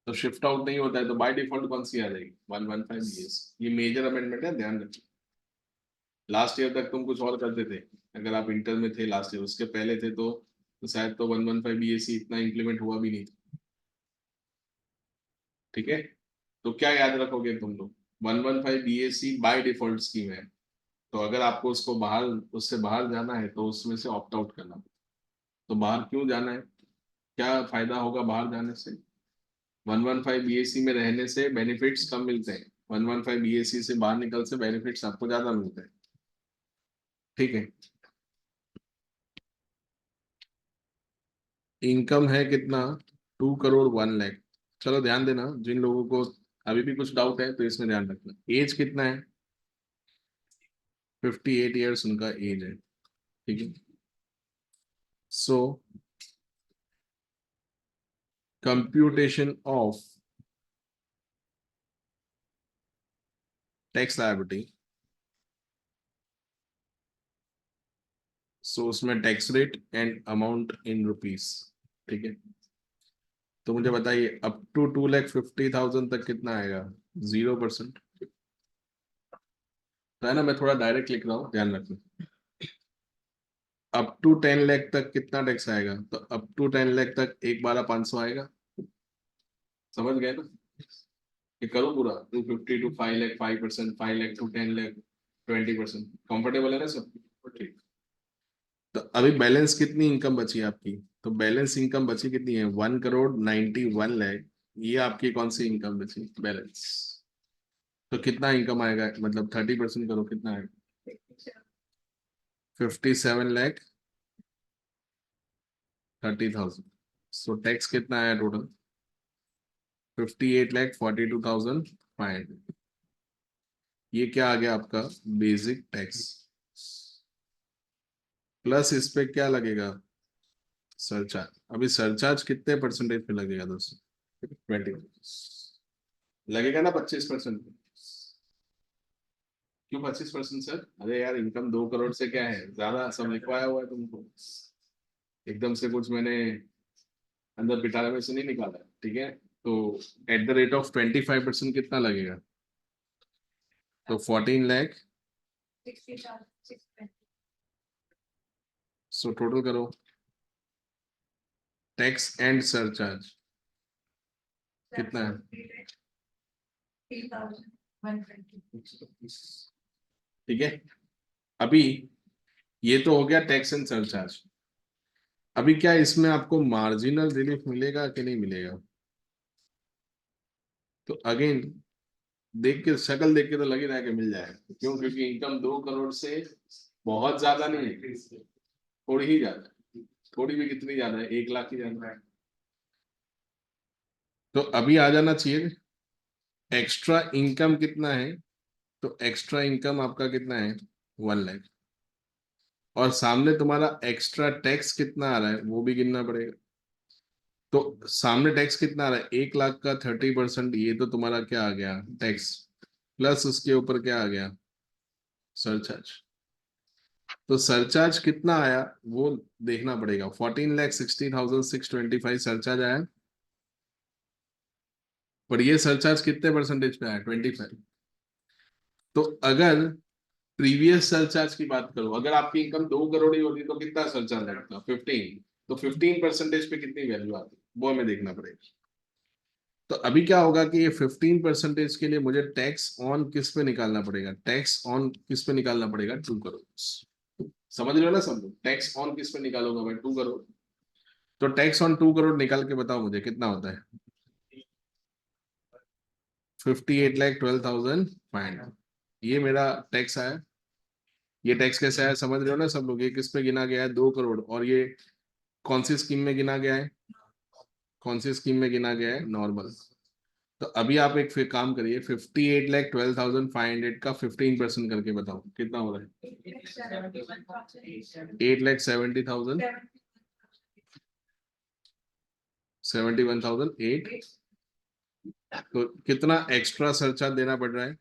तो shift out नहीं होता है तो बाय डिफॉल्ट कौन सी आ जाएगी? 115 BS। ये मेजर अमेंडमेंट है, ध्यान रखिए। लास्ट ईयर तक तुम कुछ और करते थे, अगर आप इंटर में थे लास्ट ईयर, उसके पहले थे तो शायद तो 115 BSc इतना इंप्लीमेंट हुआ भी नहीं। ठीक है, तो क्या याद रखोगे तुम लोग? 115 BSc बाय डिफॉल्ट स्कीम है, तो अगर आपको उसको बाहर, उससे बाहर जाना है तो उसमें से ऑप्ट आउट करना। तो बाहर क्यों जाना है? क्या फायदा होगा बाहर जाने से? 115 BSc में रहने से बेनिफिट्स कम मिलते हैं, 115 BSc से बाहर निकल से बेनिफिट्स आपको ज्यादा मिलते हैं। ठीक है, इनकम है कितना? 2 करोड़ 1 लाख। चलो ध्यान देना, जिन लोगों को अभी भी कुछ डाउट है तो इसमें ध्यान रखना। एज कितना है? 58 ईयर्स उनका एज है। ठीक है, so computation of tax liability, सो उसमें tax rate and amount in rupees. ठीक है, तो मुझे बताइए अप टू 2,50,000 तक कितना आएगा? 0%। तो है ना, मैं थोड़ा डायरेक्ट लिख रहा हूँ, ध्यान रखना। अप टू 10 लाख तक कितना टैक्स आएगा? तो अप टू 10 लाख तक 1,12,500 आएगा। समझ गए ना? ये करो पूरा, 250 to 5 lakh 5%, 5 lakh to 10 lakh 20%। Comfortable है ना सब? ठीक। तो अभी बैलेंस कितनी इनकम बची है आपकी? तो बैलेंस इनकम बची कितनी है? 1,91,00,000। ये आपकी कौन सी इनकम बची बैलेंस? तो कितना इनकम आएगा, मतलब 30% करो, कितना आएगा? 57,30,000। सो टैक्स कितना आया टोटल? 58,42,500। ये क्या आ गया आपका? Basic tax. प्लस इस पे क्या लगेगा? सरचार्ज। अभी सरचार्ज कितने परसेंटेज पे लगेगा दोस्तों? 20 लगेगा ना? 25%। क्यों 25% सर? अरे यार, इनकम 2 करोड़ से क्या है, ज्यादा सब लिखवाया हुआ है तुमको। एकदम से कुछ मैंने अंदर पिटारे में से नहीं निकाला है, ठीक है? तो एट द रेट ऑफ 25% कितना लगेगा? तो 14 लाख। सो टोटल करो, टैक्स एंड सरचार्ज कितना है? ठीक है, अभी ये तो हो गया टैक्स एंड सरचार्ज। अभी क्या इसमें आपको मार्जिनल रिलीफ मिलेगा कि नहीं मिलेगा? तो अगेन देख के, शक्ल देख के तो लग ही रहा है कि मिल जाएगा। क्यों? क्योंकि इनकम 2 करोड़ से बहुत ज्यादा नहीं है, थोड़ी ही ज्यादा है। थोड़ी भी कितनी ज्यादा है, 1 लाख ही ज्यादा है। तो अभी आ जाना चाहिए एक्स्ट्रा इनकम कितना है। तो एक्स्ट्रा इनकम आपका कितना है, 1 लाख। और सामने तुम्हारा एक्स्ट्रा टैक्स कितना आ रहा है वो भी गिनना पड़ेगा। तो सामने टैक्स कितना आ रहा है, 1 लाख का 30%, ये तो तुम्हारा क्या आ गया, टैक्स। प्लस उसके ऊपर क्या आ गया, सरचार्ज। तो सरचार्ज कितना आया वो देखना पड़ेगा। 14,60,625 सरचार्ज आया। पर ये सरचार्ज कितने परसेंटेज पे आया, 25। तो अगर प्रीवियस सरचार्ज की बात करो, अगर आपकी इनकम 2 करोड़ ही होती तो कितना सरचार्ज लगता, 15। तो 15% पे कितनी वैल्यू आती वो हमें देखना पड़ेगा। तो अभी क्या होगा कि ये 15% के लिए मुझे टैक्स ऑन किस पे निकालना पड़ेगा, टैक्स ऑन किस पे निकालना पड़ेगा, 2 करोड़। समझ रहे हो ना सब लोग, टैक्स ऑन किस पे निकालूंगा मैं, 2 करोड़। तो टैक्स ऑन 2 करोड़ निकाल के बताओ मुझे कितना होता है, 58,12,500। ये मेरा टैक्स आया। ये टैक्स कैसे आया समझ रहे हो ना सब लोग, ये किस पे गिना गया है, 2 करोड़। और ये कौन सी स्कीम में गिना गया है, कौन सी स्कीम में गिना गया है, नॉर्मल। तो अभी आप एक फिर काम करिए, 58,12,500 का 15% करके बताओ कितना हो रहा है, 8,70,000, 71,008। तो कितना एक्स्ट्रा सरचार्ज देना पड़ रहा है,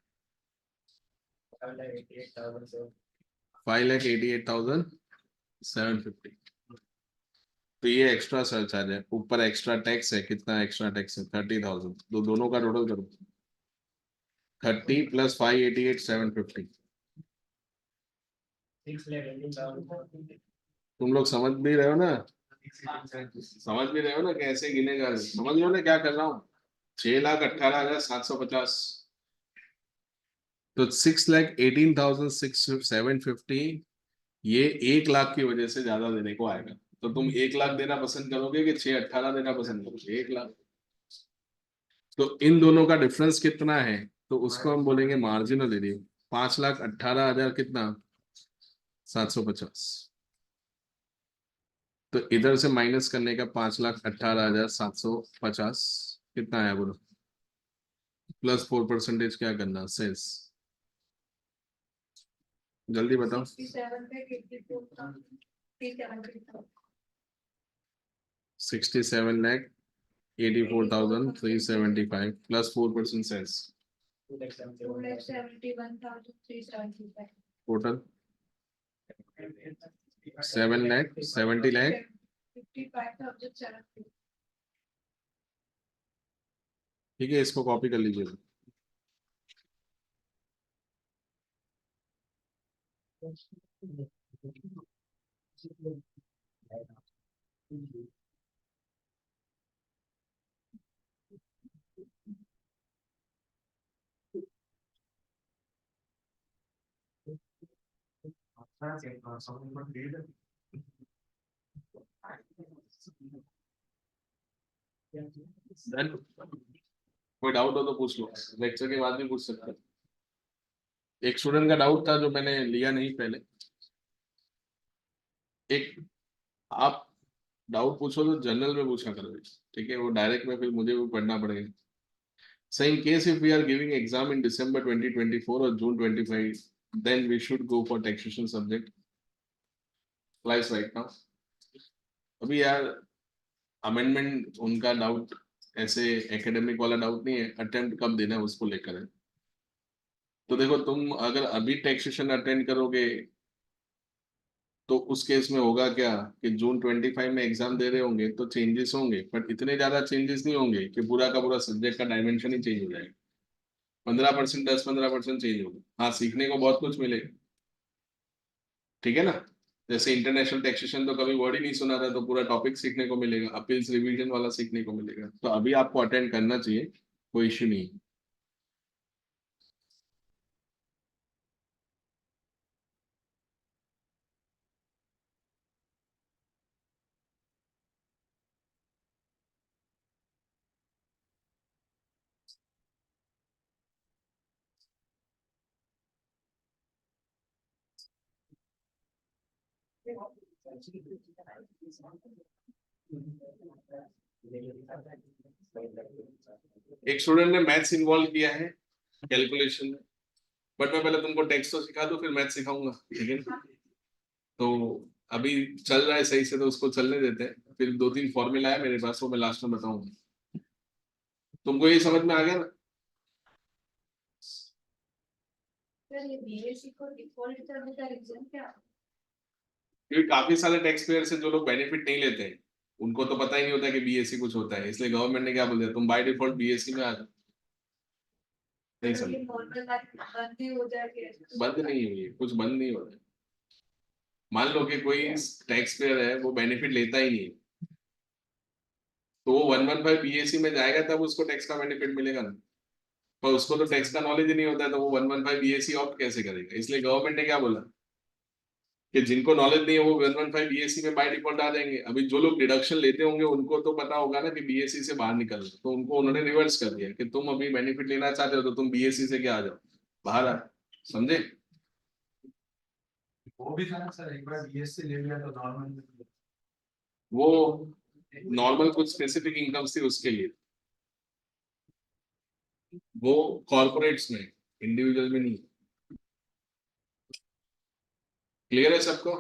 5,88,750। तो ये एक्स्ट्रा सरचार्ज है, ऊपर एक्स्ट्रा टैक्स है, कितना एक्स्ट्रा टैक्स है, 30,000। तो दोनों का टोटल करो, 30 प्लस 5,88,750। तुम लोग समझ भी रहे हो ना, समझ भी रहे हो ना कैसे गिनेगा, समझ रहे हो ना क्या कर रहा हूँ। 6,18,750। तो 6,18,600,750 ये 1 लाख की वजह से ज्यादा देने को आएगा। तो तुम 1 लाख देना पसंद करोगे कि 6,18 देना पसंद करोगे, 1 लाख। तो इन दोनों का डिफरेंस कितना है, तो उसको हम बोलेंगे मार्जिनल एरिया। 5,18,000 कितना, 750। तो इधर से माइनस करने का 5,18,750 कितना आया बोलो, प्लस 4% क्या करना, सेस। जल्दी बताओ। 67,84,375 plus 4% cess, total 7 lakh, 70 lakh. ठीक है, इसको कॉपी कर लीजिए। Then, कोई डाउट हो तो पूछ लो, लेक्चर के बाद भी पूछ सकते हैं। एक स्टूडेंट का डाउट था जो मैंने लिया नहीं पहले। एक, आप डाउट पूछो तो जनरल में पूछा करो, ठीक है, वो डायरेक्ट में फिर मुझे भी पढ़ना पड़ेगा। So in case if we are giving exam in December 2024 or June 25, then we should go for taxation subject. Applies right now. अभी यार अमेंडमेंट उनका डाउट ऐसे एकेडमिक वाला डाउट नहीं है, अटेम्प्ट कब देना है उसको लेकर है। तो देखो तुम अगर अभी टैक्सेशन अटेंड करोगे तो उस केस में होगा क्या कि जून 25 में एग्जाम दे रहे होंगे तो चेंजेस होंगे, बट इतने ज्यादा चेंजेस नहीं होंगे कि पूरा का पूरा सब्जेक्ट का डायमेंशन ही चेंज हो जाएगा। 15%, 10-15% चेंज होगा, हाँ सीखने को बहुत कुछ मिलेगा। ठीक है ना, जैसे इंटरनेशनल टैक्सेशन तो कभी वर्ड ही नहीं सुना था, तो पूरा टॉपिक सीखने को मिलेगा, अपील्स रिवीजन वाला सीखने को मिलेगा। तो अभी आपको अटेंड करना चाहिए, कोई इश्यू नहीं। एक स्टूडेंट ने मैथ्स इन्वॉल्व किया है कैलकुलेशन में, बट मैं पहले तुमको टेक्स्ट तो सिखा दूं फिर मैथ्स सिखाऊंगा, ठीक है? तो अभी चल रहा है सही से तो उसको चलने देते हैं, फिर 2-3 फॉर्मूला है मेरे पास, वो मैं लास्ट में बताऊंगा। तुमको ये समझ में आ गया ना? सर ये बीएससी को डिफॉल्ट करने का रीजन क्या? क्योंकि काफी सारे टैक्स पेयर है जो लोग बेनिफिट नहीं लेते हैं, उनको तो पता ही नहीं होता कि बीएससी कुछ होता है, इसलिए गवर्नमेंट ने क्या बोल दिया, तुम बाय डिफॉल्ट बीएससी में आ जाओ। नहीं समझ? बंद ही हो जाएगा? बंद नहीं हुई, कुछ बंद नहीं हो रहा है। मान लो कि कोई टैक्स पेयर है वो बेनिफिट लेता ही नहीं, तो वो 115 बीएससी में जाएगा तब उसको टैक्स का बेनिफिट मिलेगा ना, पर उसको तो टैक्स का नॉलेज ही नहीं होता है, तो वो 115 बीएससी ऑप्ट कैसे करेगा? इसलिए गवर्नमेंट ने क्या बोला कि जिनको नॉलेज नहीं है वो 115 बीएससी में बाय डिफॉल्ट आ जाएंगे। अभी जो लोग डिडक्शन लेते होंगे उनको तो पता होगा ना कि बीएससी से बाहर निकल, तो उनको उन्होंने रिवर्स कर दिया कि तुम अभी बेनिफिट लेना चाहते हो तो तुम बीएससी से क्या आ जाओ, बाहर आ। समझे? वो भी था ना सर, एक बार बीएससी ले लिया तो नॉर्मल, वो नॉर्मल कुछ स्पेसिफिक इनकम्स थी उसके लिए, वो कॉर्पोरेट्स में, इंडिविजुअल में नहीं। क्लियर है सबको?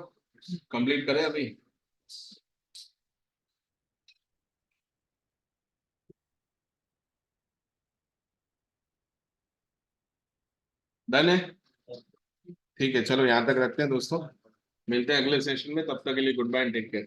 कंप्लीट करें अभी? डन है? ठीक है, चलो यहाँ तक रखते हैं दोस्तों, मिलते हैं अगले सेशन में, तब तक के लिए goodbye and take care.